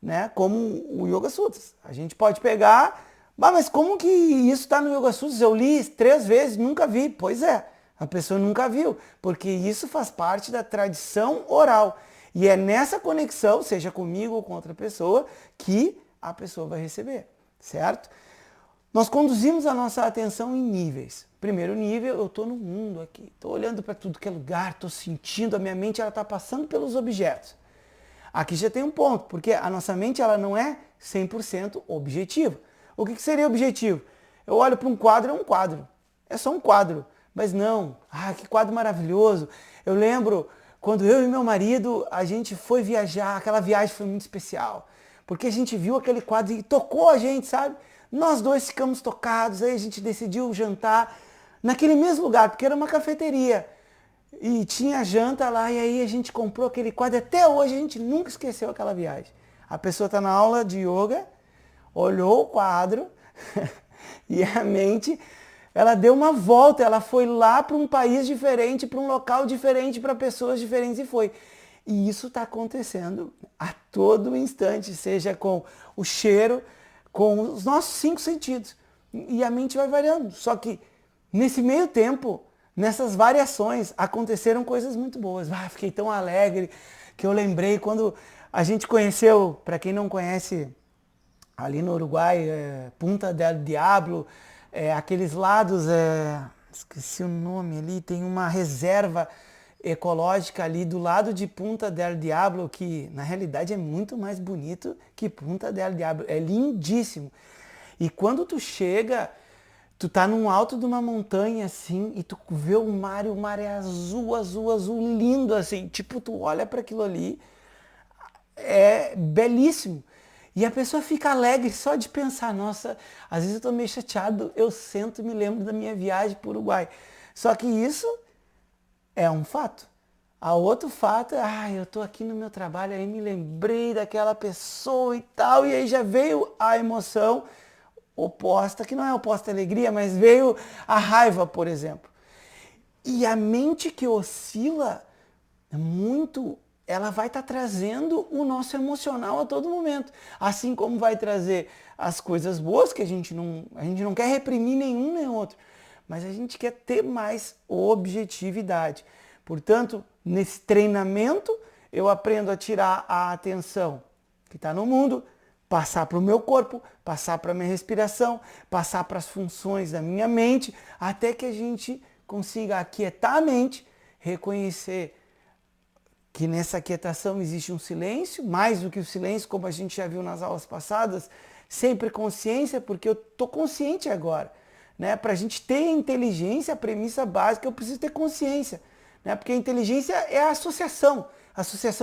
né? Como o Yoga Sutras. A gente pode pegar, mas como que isso está no Yoga Sutras? Eu li 3 vezes, nunca vi. Pois é, a pessoa nunca viu, porque isso faz parte da tradição oral. E é nessa conexão, seja comigo ou com outra pessoa, que a pessoa vai receber, certo? Nós conduzimos a nossa atenção em níveis. Primeiro nível, eu estou no mundo aqui, estou olhando para tudo que é lugar, estou sentindo, a minha mente está passando pelos objetos. Aqui já tem um ponto, porque a nossa mente ela não é 100% objetiva. O que seria objetivo? Eu olho para um quadro, é um quadro. É só um quadro. Mas não, que quadro maravilhoso. Eu lembro quando eu e meu marido, a gente foi viajar, aquela viagem foi muito especial. porque a gente viu aquele quadro e tocou a gente, sabe? Nós dois ficamos tocados, aí a gente decidiu jantar naquele mesmo lugar, porque era uma cafeteria. E tinha janta lá, e aí a gente comprou aquele quadro. Até hoje a gente nunca esqueceu aquela viagem. A pessoa está na aula de yoga, olhou o quadro e a mente, ela deu uma volta, ela foi lá para um país diferente, para um local diferente, para pessoas diferentes e foi. E isso está acontecendo a todo instante, seja com o cheiro, com os nossos 5 sentidos. E a mente vai variando. Só que nesse meio tempo, nessas variações, aconteceram coisas muito boas. Ah, fiquei tão alegre que eu lembrei quando a gente conheceu, para quem não conhece, ali no Uruguai, Punta del Diablo, aqueles lados, esqueci o nome ali, tem uma reserva ecológica ali do lado de Punta del Diablo, que na realidade é muito mais bonito que Punta del Diablo, é lindíssimo. E quando tu chega, tu tá num alto de uma montanha assim e tu vê o mar é azul, azul, azul, lindo assim, tipo tu olha para aquilo ali, é belíssimo. E a pessoa fica alegre só de pensar, nossa, às vezes eu tô meio chateado, eu sento e me lembro da minha viagem para o Uruguai. Só que isso é um fato. A outro fato é, eu tô aqui no meu trabalho, aí me lembrei daquela pessoa e tal, e aí já veio a emoção oposta, que não é oposta à alegria, mas veio a raiva, por exemplo. E a mente que oscila muito, ela vai estar trazendo o nosso emocional a todo momento. Assim como vai trazer as coisas boas, que a gente não quer reprimir nenhum nem outro, mas a gente quer ter mais objetividade. Portanto, nesse treinamento, eu aprendo a tirar a atenção que está no mundo, passar para o meu corpo, passar para a minha respiração, passar para as funções da minha mente, até que a gente consiga aquietar a mente, reconhecer que nessa aquietação existe um silêncio, mais do que o silêncio, como a gente já viu nas aulas passadas, sempre consciência, porque eu estou consciente agora. Né? Para a gente ter inteligência, a premissa básica, eu preciso ter consciência. Né? Porque a inteligência é a associação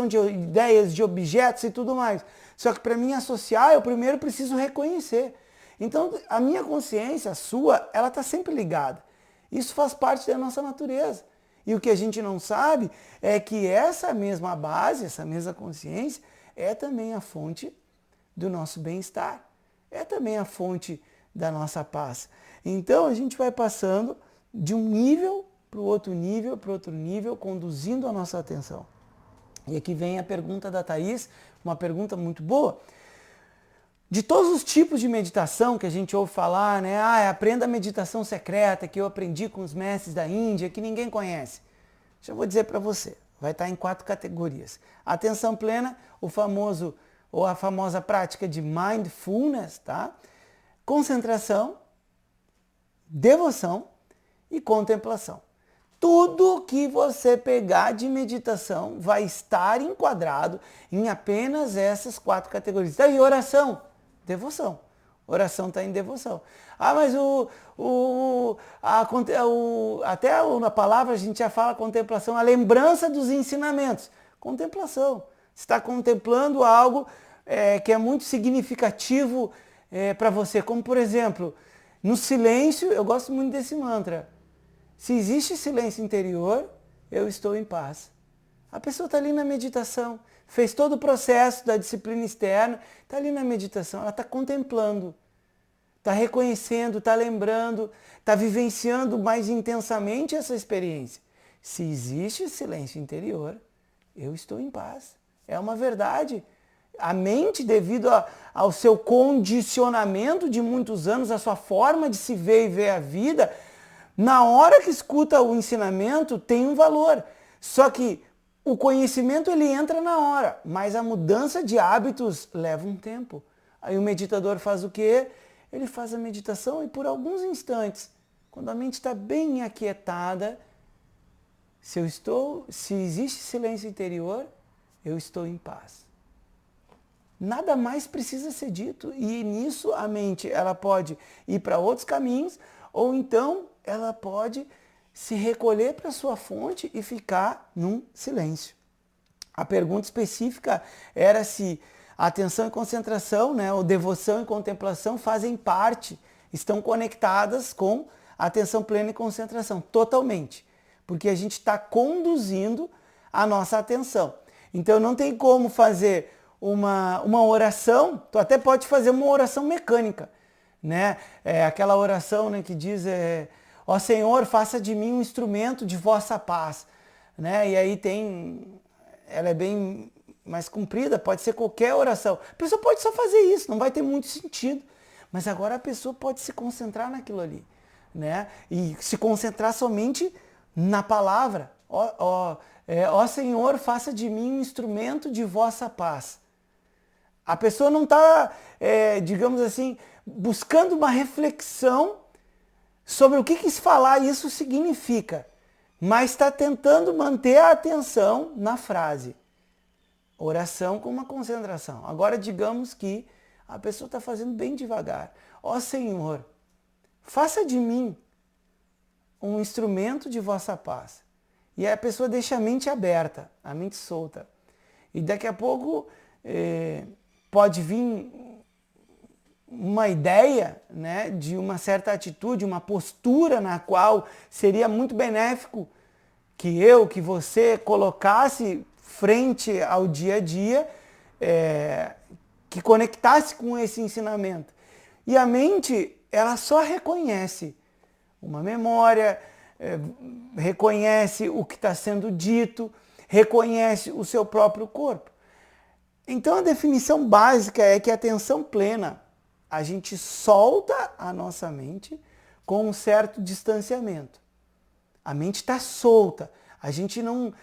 de ideias, de objetos e tudo mais. Só que para mim associar, eu primeiro preciso reconhecer. Então a minha consciência, a sua, ela está sempre ligada. Isso faz parte da nossa natureza. E o que a gente não sabe é que essa mesma base, essa mesma consciência, é também a fonte do nosso bem-estar. É também a fonte da nossa paz. Então a gente vai passando de um nível para o outro nível, para outro nível, conduzindo a nossa atenção. E aqui vem a pergunta da Thaís, uma pergunta muito boa. De todos os tipos de meditação que a gente ouve falar, né? Aprenda a meditação secreta que eu aprendi com os mestres da Índia, que ninguém conhece. Já vou dizer para você, vai estar em 4 categorias. Atenção plena, o famoso ou a famosa prática de mindfulness, tá? Concentração, devoção e contemplação. Tudo que você pegar de meditação vai estar enquadrado em apenas essas 4 categorias. E oração? Devoção. Oração está em devoção. Mas até na palavra a gente já fala contemplação, a lembrança dos ensinamentos. Contemplação. Você está contemplando algo que é muito significativo para você. Como, por exemplo, no silêncio, eu gosto muito desse mantra. Se existe silêncio interior, eu estou em paz. A pessoa está ali na meditação, fez todo o processo da disciplina externa, está ali na meditação, ela está contemplando, está reconhecendo, está lembrando, está vivenciando mais intensamente essa experiência. Se existe silêncio interior, eu estou em paz. É uma verdade. A mente, devido ao seu condicionamento de muitos anos, a sua forma de se ver e ver a vida, na hora que escuta o ensinamento, tem um valor. Só que o conhecimento ele entra na hora, mas a mudança de hábitos leva um tempo. Aí o meditador faz o quê? Ele faz a meditação e por alguns instantes, quando a mente está bem aquietada, se existe silêncio interior, eu estou em paz. Nada mais precisa ser dito e nisso a mente ela pode ir para outros caminhos ou então ela pode se recolher para sua fonte e ficar num silêncio. A pergunta específica era se atenção e concentração, né, ou devoção e contemplação fazem parte, estão conectadas com atenção plena e concentração, totalmente. Porque a gente está conduzindo a nossa atenção. Então não tem como fazer uma oração, tu até pode fazer uma oração mecânica, né? Aquela oração, né, que diz, ó Senhor, faça de mim um instrumento de vossa paz, né? E aí ela é bem mais comprida, pode ser qualquer oração. A pessoa pode só fazer isso, não vai ter muito sentido, mas agora a pessoa pode se concentrar naquilo ali, né? E se concentrar somente na palavra. Ó Senhor, faça de mim um instrumento de vossa paz. A pessoa não está, digamos assim, buscando uma reflexão sobre o que falar isso significa, mas está tentando manter a atenção na frase. Oração com uma concentração. Agora digamos que a pessoa está fazendo bem devagar. Ó Senhor, faça de mim um instrumento de vossa paz. E a pessoa deixa a mente aberta, a mente solta. E daqui a pouco pode vir uma ideia, né, de uma certa atitude, uma postura na qual seria muito benéfico que você colocasse frente ao dia a dia, que conectasse com esse ensinamento. E a mente, ela só reconhece uma memória, reconhece o que está sendo dito, reconhece o seu próprio corpo. Então a definição básica é que a atenção plena, a gente solta a nossa mente com um certo distanciamento. A mente está solta, a gente não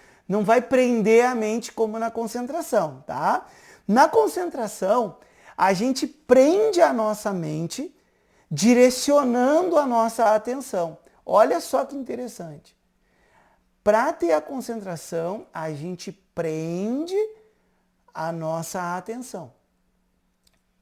vai prender a mente como na concentração, tá? Na concentração, a gente prende a nossa mente direcionando a nossa atenção. Olha só que interessante. Para ter a concentração, a gente prende a nossa atenção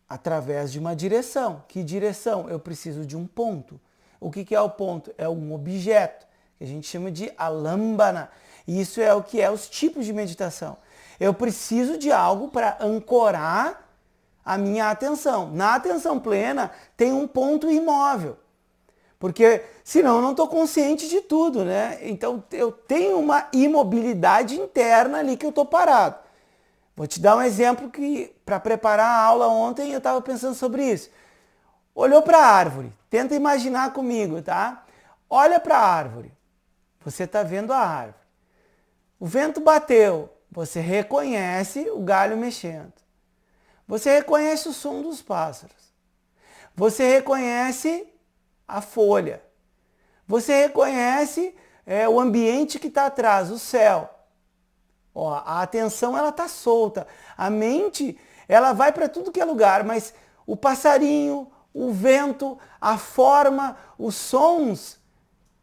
através de uma direção. Que direção? Eu preciso de um ponto. O que é o ponto? É um objeto, que a gente chama de alambana. E isso é o que é os tipos de meditação. Eu preciso de algo para ancorar a minha atenção. Na atenção plena tem um ponto imóvel. Porque senão eu não estou consciente de tudo, né? Então eu tenho uma imobilidade interna ali que eu estou parado. Vou te dar um exemplo que, para preparar a aula ontem, eu estava pensando sobre isso. Olhou para a árvore, tenta imaginar comigo, tá? Olha para a árvore, você está vendo a árvore. O vento bateu, você reconhece o galho mexendo. Você reconhece o som dos pássaros. Você reconhece a folha. Você reconhece o ambiente que está atrás, o céu. Ó, a atenção ela está solta. A mente ela vai para tudo que é lugar, mas o passarinho, o vento, a forma, os sons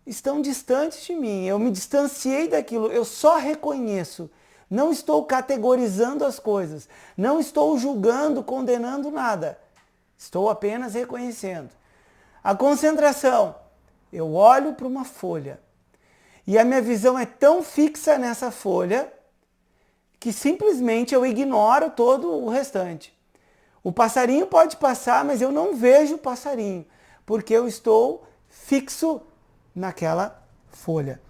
estão distantes de mim. Eu me distanciei daquilo, eu só reconheço. Não estou categorizando as coisas. Não estou julgando, condenando nada. Estou apenas reconhecendo. A concentração. Eu olho para uma folha. E a minha visão é tão fixa nessa folha que simplesmente eu ignoro todo o restante. O passarinho pode passar, mas eu não vejo o passarinho, porque eu estou fixo naquela folha.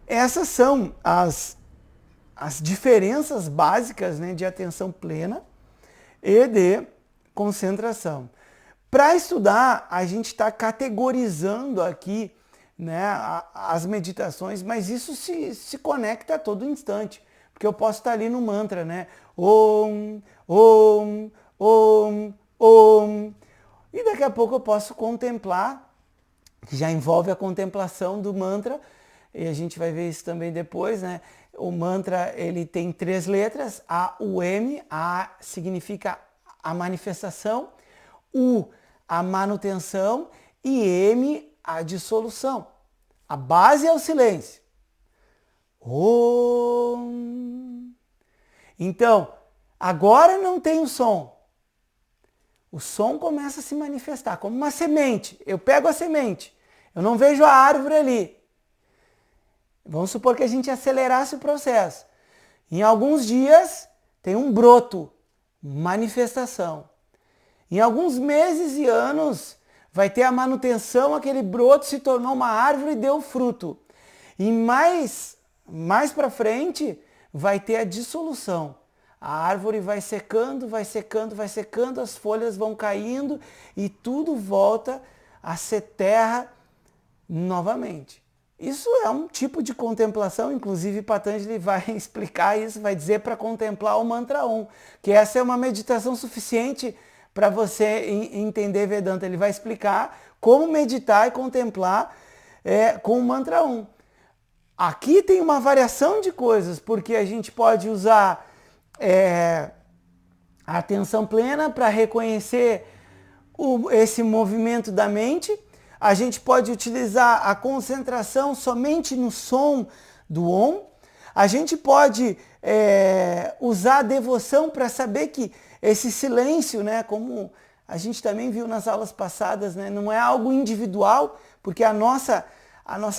Essas são as diferenças básicas, né, de atenção plena e de concentração. Para estudar, a gente está categorizando aqui, né, as meditações, mas isso se conecta a todo instante. Porque eu posso estar ali no mantra, né? Om, Om, Om, Om. E daqui a pouco eu posso contemplar, que já envolve a contemplação do mantra, e a gente vai ver isso também depois, né? O mantra, ele tem 3 letras, A, U, M. A significa a manifestação, U, a manutenção, e M, a dissolução. A base é o silêncio. Om. Então, agora não tem o som. O som começa a se manifestar como uma semente. Eu pego a semente. Eu não vejo a árvore ali. Vamos supor que a gente acelerasse o processo. Em alguns dias tem um broto manifestação. Em alguns meses e anos vai ter a manutenção, aquele broto se tornou uma árvore e deu fruto. E mais para frente vai ter a dissolução. A árvore vai secando, vai secando, vai secando, as folhas vão caindo e tudo volta a ser terra novamente. Isso é um tipo de contemplação, inclusive Patanjali vai explicar isso, vai dizer para contemplar o mantra Om, que essa é uma meditação suficiente para você entender Vedanta. Ele vai explicar como meditar e contemplar com o mantra Om. Aqui tem uma variação de coisas, porque a gente pode usar a atenção plena para reconhecer esse movimento da mente. A gente pode utilizar a concentração somente no som do Om. A gente pode usar a devoção para saber que esse silêncio, né, como a gente também viu nas aulas passadas, né, não é algo individual, porque a nossa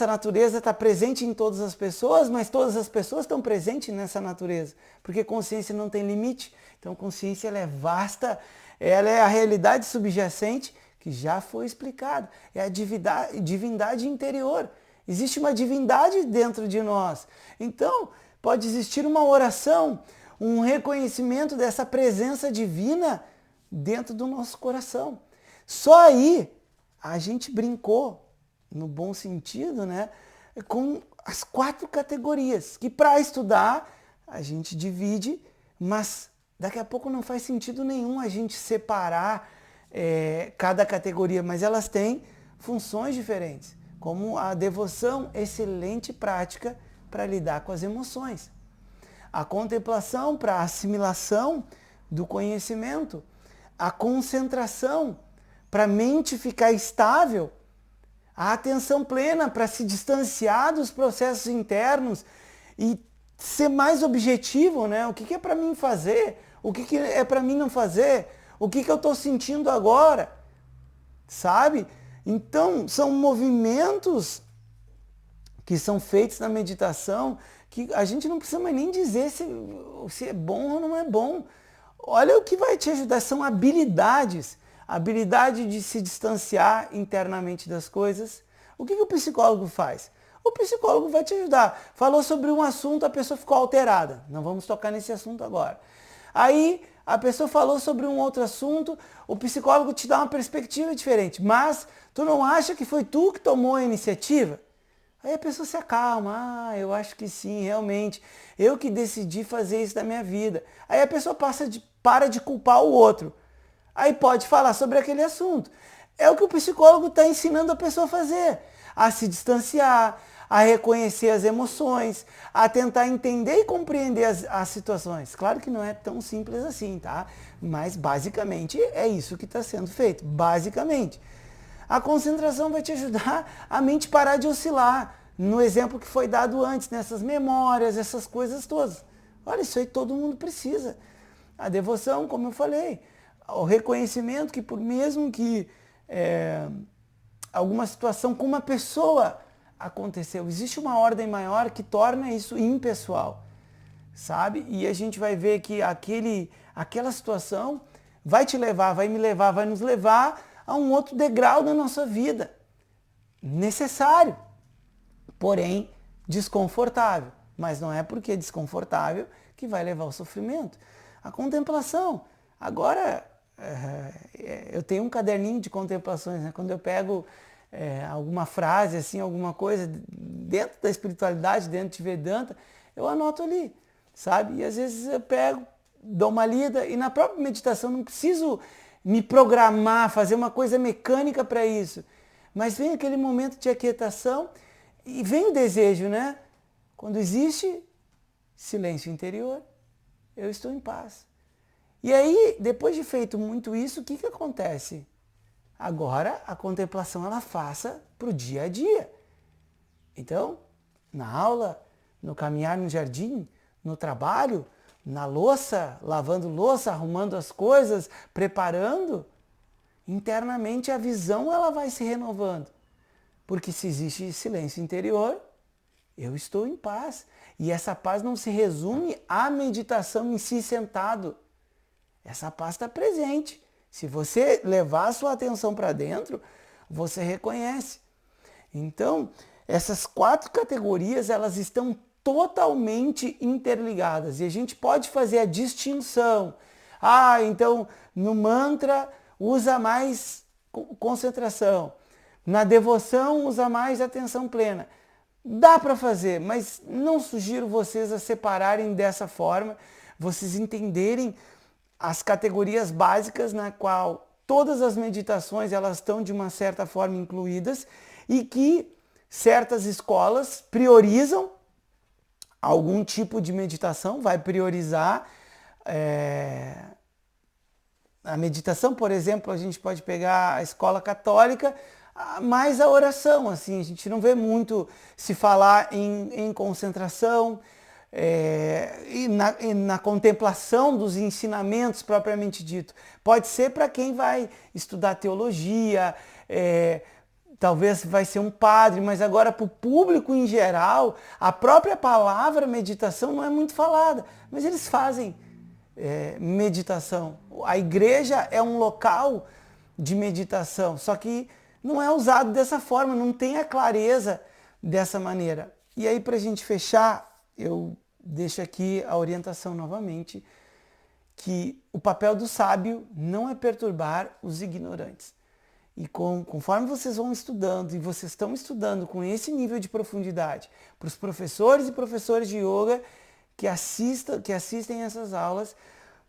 natureza está presente em todas as pessoas, mas todas as pessoas estão presentes nessa natureza, porque consciência não tem limite. Então consciência ela é vasta, ela é a realidade subjacente que já foi explicada, é a divindade interior. Existe uma divindade dentro de nós. Então pode existir uma oração, um reconhecimento dessa presença divina dentro do nosso coração. Só aí a gente brincou, no bom sentido, né, com as 4 categorias, que para estudar a gente divide, mas daqui a pouco não faz sentido nenhum a gente separar cada categoria, mas elas têm funções diferentes, como a devoção, excelente prática para lidar com as emoções. A contemplação para a assimilação do conhecimento, a concentração para a mente ficar estável, a atenção plena para se distanciar dos processos internos e ser mais objetivo, né? O que é para mim fazer? O que é para mim não fazer? O que eu estou sentindo agora? Sabe? Então, são movimentos que são feitos na meditação que a gente não precisa mais nem dizer se é bom ou não é bom. Olha o que vai te ajudar, são habilidades. Habilidade de se distanciar internamente das coisas. O que o psicólogo faz? O psicólogo vai te ajudar. Falou sobre um assunto, a pessoa ficou alterada. Não vamos tocar nesse assunto agora. Aí a pessoa falou sobre um outro assunto, o psicólogo te dá uma perspectiva diferente. Mas tu não acha que foi tu que tomou a iniciativa? Aí a pessoa se acalma, eu acho que sim, realmente. Eu que decidi fazer isso da minha vida. Aí a pessoa para de culpar o outro. Aí pode falar sobre aquele assunto. É o que o psicólogo está ensinando a pessoa a fazer. A se distanciar, a reconhecer as emoções, a tentar entender e compreender as situações. Claro que não é tão simples assim, tá? Mas basicamente é isso que está sendo feito. Basicamente. A concentração vai te ajudar a mente parar de oscilar. No exemplo que foi dado antes, nessas memórias, essas coisas todas. Olha, isso aí todo mundo precisa. A devoção, como eu falei, o reconhecimento que por mesmo que alguma situação com uma pessoa aconteceu, existe uma ordem maior que torna isso impessoal, sabe? E a gente vai ver que aquela situação vai te levar, vai me levar, vai nos levar a um outro degrau da nossa vida. Necessário, porém desconfortável. Mas não é porque é desconfortável que vai levar ao sofrimento. A contemplação. Agora, eu tenho um caderninho de contemplações, né? Quando eu pego alguma frase, assim, alguma coisa dentro da espiritualidade, dentro de Vedanta, eu anoto ali, sabe? E às vezes eu pego, dou uma lida e na própria meditação não preciso me programar, fazer uma coisa mecânica para isso. Mas vem aquele momento de aquietação e vem o desejo, né? Quando existe silêncio interior, eu estou em paz. E aí, depois de feito muito isso, o que acontece? Agora a contemplação ela faça para o dia a dia. Então, na aula, no caminhar no jardim, no trabalho, na louça, lavando louça, arrumando as coisas, preparando, internamente a visão ela vai se renovando. Porque se existe silêncio interior, eu estou em paz. E essa paz não se resume à meditação em si sentado. Essa paz está presente. Se você levar a sua atenção para dentro, você reconhece. Então, essas 4 categorias, elas estão totalmente interligadas. E a gente pode fazer a distinção. Então, no mantra, usa mais concentração. Na devoção, usa mais atenção plena. Dá para fazer, mas não sugiro vocês a separarem dessa forma, vocês entenderem as categorias básicas na qual todas as meditações elas estão de uma certa forma incluídas e que certas escolas priorizam algum tipo de meditação, vai priorizar a meditação, por exemplo, a gente pode pegar a escola católica, mais a oração, assim, a gente não vê muito se falar em concentração e na contemplação dos ensinamentos propriamente dito. Pode ser para quem vai estudar teologia, talvez vai ser um padre, mas agora para o público em geral, a própria palavra meditação não é muito falada, mas eles fazem meditação. A igreja é um local de meditação, só que não é usado dessa forma, não tem a clareza dessa maneira. E aí, para a gente fechar, eu deixo aqui a orientação novamente, que o papel do sábio não é perturbar os ignorantes. E conforme vocês vão estudando, e vocês estão estudando com esse nível de profundidade, para os professores e professores de yoga que assistem essas aulas,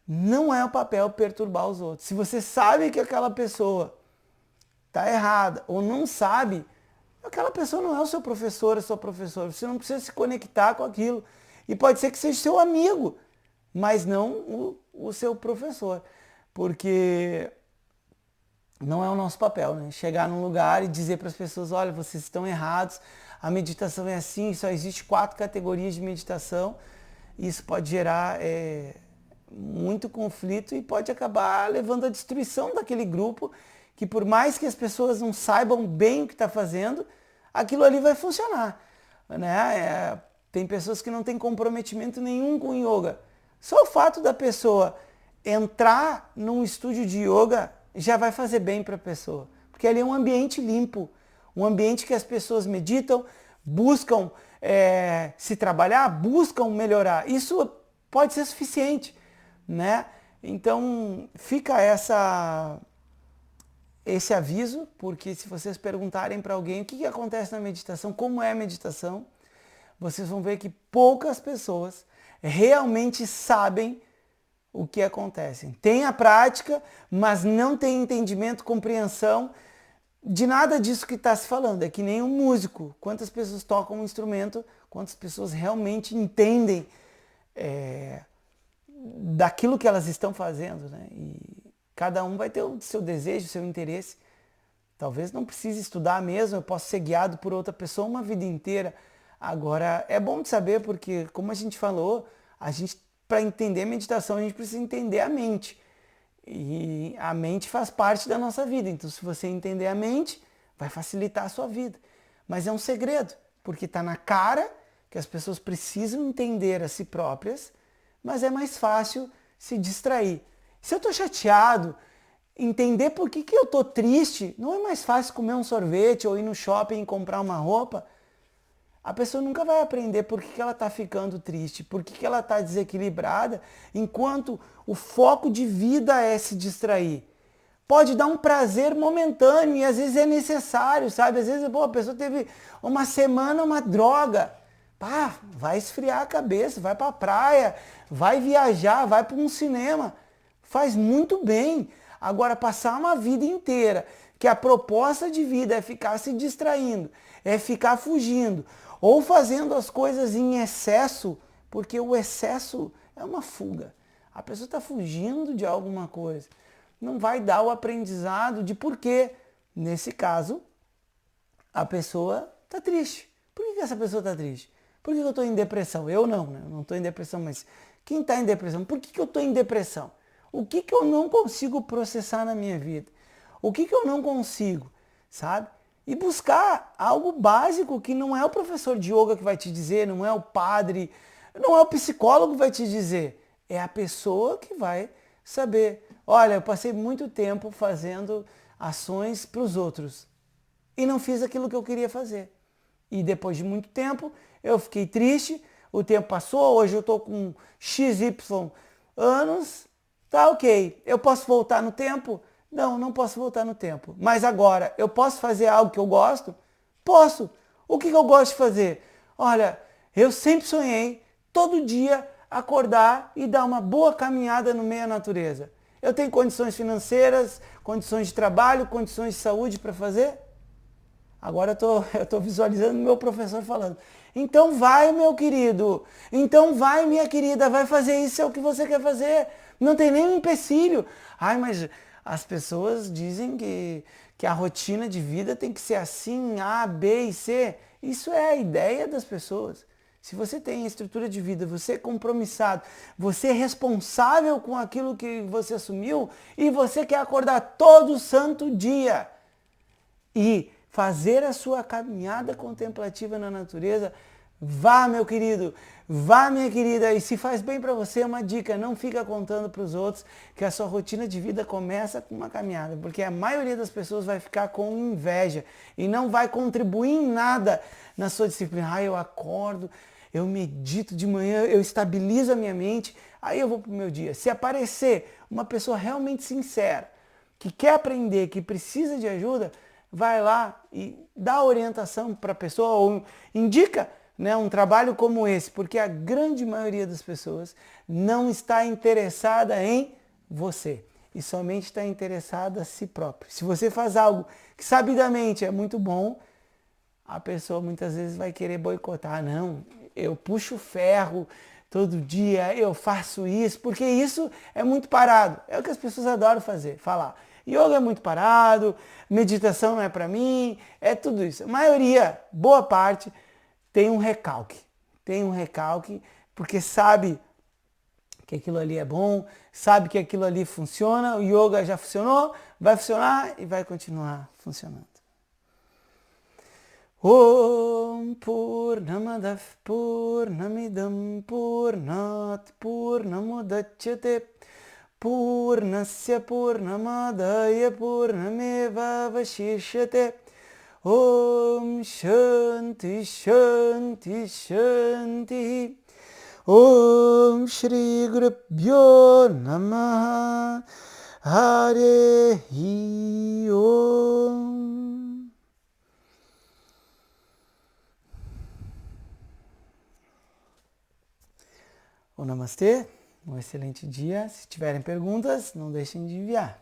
não é o papel perturbar os outros. Se você sabe que aquela pessoa está errada ou não sabe, aquela pessoa não é o seu professor, a sua professora. Você não precisa se conectar com aquilo. E pode ser que seja seu amigo, mas não o seu professor. Porque não é o nosso papel, né? Chegar num lugar e dizer para as pessoas, olha, vocês estão errados, a meditação é assim, só existe 4 categorias de meditação. Isso pode gerar muito conflito e pode acabar levando à destruição daquele grupo, que por mais que as pessoas não saibam bem o que está fazendo, aquilo ali vai funcionar. Né? Tem pessoas que não têm comprometimento nenhum com yoga. Só o fato da pessoa entrar num estúdio de yoga já vai fazer bem para a pessoa. Porque ali é um ambiente limpo, um ambiente que as pessoas meditam, buscam se trabalhar, buscam melhorar. Isso pode ser suficiente. Né? Então fica esse aviso, porque se vocês perguntarem para alguém o que acontece na meditação, como é a meditação, vocês vão ver que poucas pessoas realmente sabem o que acontece. Tem a prática, mas não tem entendimento, compreensão de nada disso que está se falando. É que nem um músico. Quantas pessoas tocam um instrumento, quantas pessoas realmente entendem daquilo que elas estão fazendo, né? E cada um vai ter o seu desejo, o seu interesse. Talvez não precise estudar mesmo, eu posso ser guiado por outra pessoa uma vida inteira. Agora, é bom de saber porque, como a gente falou, para entender meditação, a gente precisa entender a mente. E a mente faz parte da nossa vida. Então, se você entender a mente, vai facilitar a sua vida. Mas é um segredo, porque está na cara que as pessoas precisam entender a si próprias, mas é mais fácil se distrair. Se eu estou chateado, entender por que eu estou triste, não é mais fácil comer um sorvete ou ir no shopping e comprar uma roupa? A pessoa nunca vai aprender por que ela está ficando triste, por que ela está desequilibrada, enquanto o foco de vida é se distrair. Pode dar um prazer momentâneo e às vezes é necessário, sabe? Às vezes a pessoa teve uma semana uma droga. Vai esfriar a cabeça, vai para a praia, vai viajar, vai para um cinema. Faz muito bem. Agora, passar uma vida inteira, que a proposta de vida é ficar se distraindo, é ficar fugindo, ou fazendo as coisas em excesso, porque o excesso é uma fuga. A pessoa está fugindo de alguma coisa. Não vai dar o aprendizado de porquê. Nesse caso, a pessoa está triste. Por que essa pessoa está triste? Por que eu estou em depressão? Eu não, né? Eu não estou em depressão, mas quem está em depressão? Por que eu estou em depressão? O que eu não consigo processar na minha vida? O que eu não consigo, sabe? E buscar algo básico que não é o professor de yoga que vai te dizer, não é o padre, não é o psicólogo que vai te dizer. É a pessoa que vai saber, olha, eu passei muito tempo fazendo ações para os outros e não fiz aquilo que eu queria fazer. E depois de muito tempo, eu fiquei triste, o tempo passou, hoje eu estou com XY anos, tá ok. Eu posso voltar no tempo? Não, não posso voltar no tempo. Mas agora, eu posso fazer algo que eu gosto? Posso. O que eu gosto de fazer? Olha, eu sempre sonhei, todo dia, acordar e dar uma boa caminhada no meio da natureza. Eu tenho condições financeiras, condições de trabalho, condições de saúde para fazer? Agora eu tô visualizando meu professor falando. Então vai, meu querido. Então vai, minha querida. Vai fazer isso, é o que você quer fazer. Não tem nenhum empecilho. Ai, mas as pessoas dizem que a rotina de vida tem que ser assim, A, B e C. Isso é a ideia das pessoas. Se você tem estrutura de vida, você é compromissado, você é responsável com aquilo que você assumiu e você quer acordar todo santo dia e fazer a sua caminhada contemplativa na natureza, vá, meu querido, vá, minha querida, e se faz bem para você, uma dica, não fica contando para os outros que a sua rotina de vida começa com uma caminhada, porque a maioria das pessoas vai ficar com inveja e não vai contribuir em nada na sua disciplina. Ah, eu acordo, eu medito de manhã, eu estabilizo a minha mente, aí eu vou para o meu dia. Se aparecer uma pessoa realmente sincera, que quer aprender, que precisa de ajuda, vai lá e dá orientação para a pessoa ou indica, né, um trabalho como esse, porque a grande maioria das pessoas não está interessada em você e somente está interessada a si próprio. Se você faz algo que sabidamente é muito bom, a pessoa muitas vezes vai querer boicotar. Não, eu puxo ferro todo dia, eu faço isso, porque isso é muito parado. É o que as pessoas adoram fazer, falar. Yoga é muito parado, meditação não é para mim, é tudo isso. A maioria, boa parte, tem um recalque. Tem um recalque porque sabe que aquilo ali é bom, sabe que aquilo ali funciona, o yoga já funcionou, vai funcionar e vai continuar funcionando. Om Purnamadav Purnamidam Purnat Purnamudachyate Purnasya Purnamadaya Purnameva Vashishyate. Om Shanti Shanti Shanti. Om Shri Gurubhyo Namaha. Hare Om. O Namastê, um excelente dia. Se tiverem perguntas, não deixem de enviar.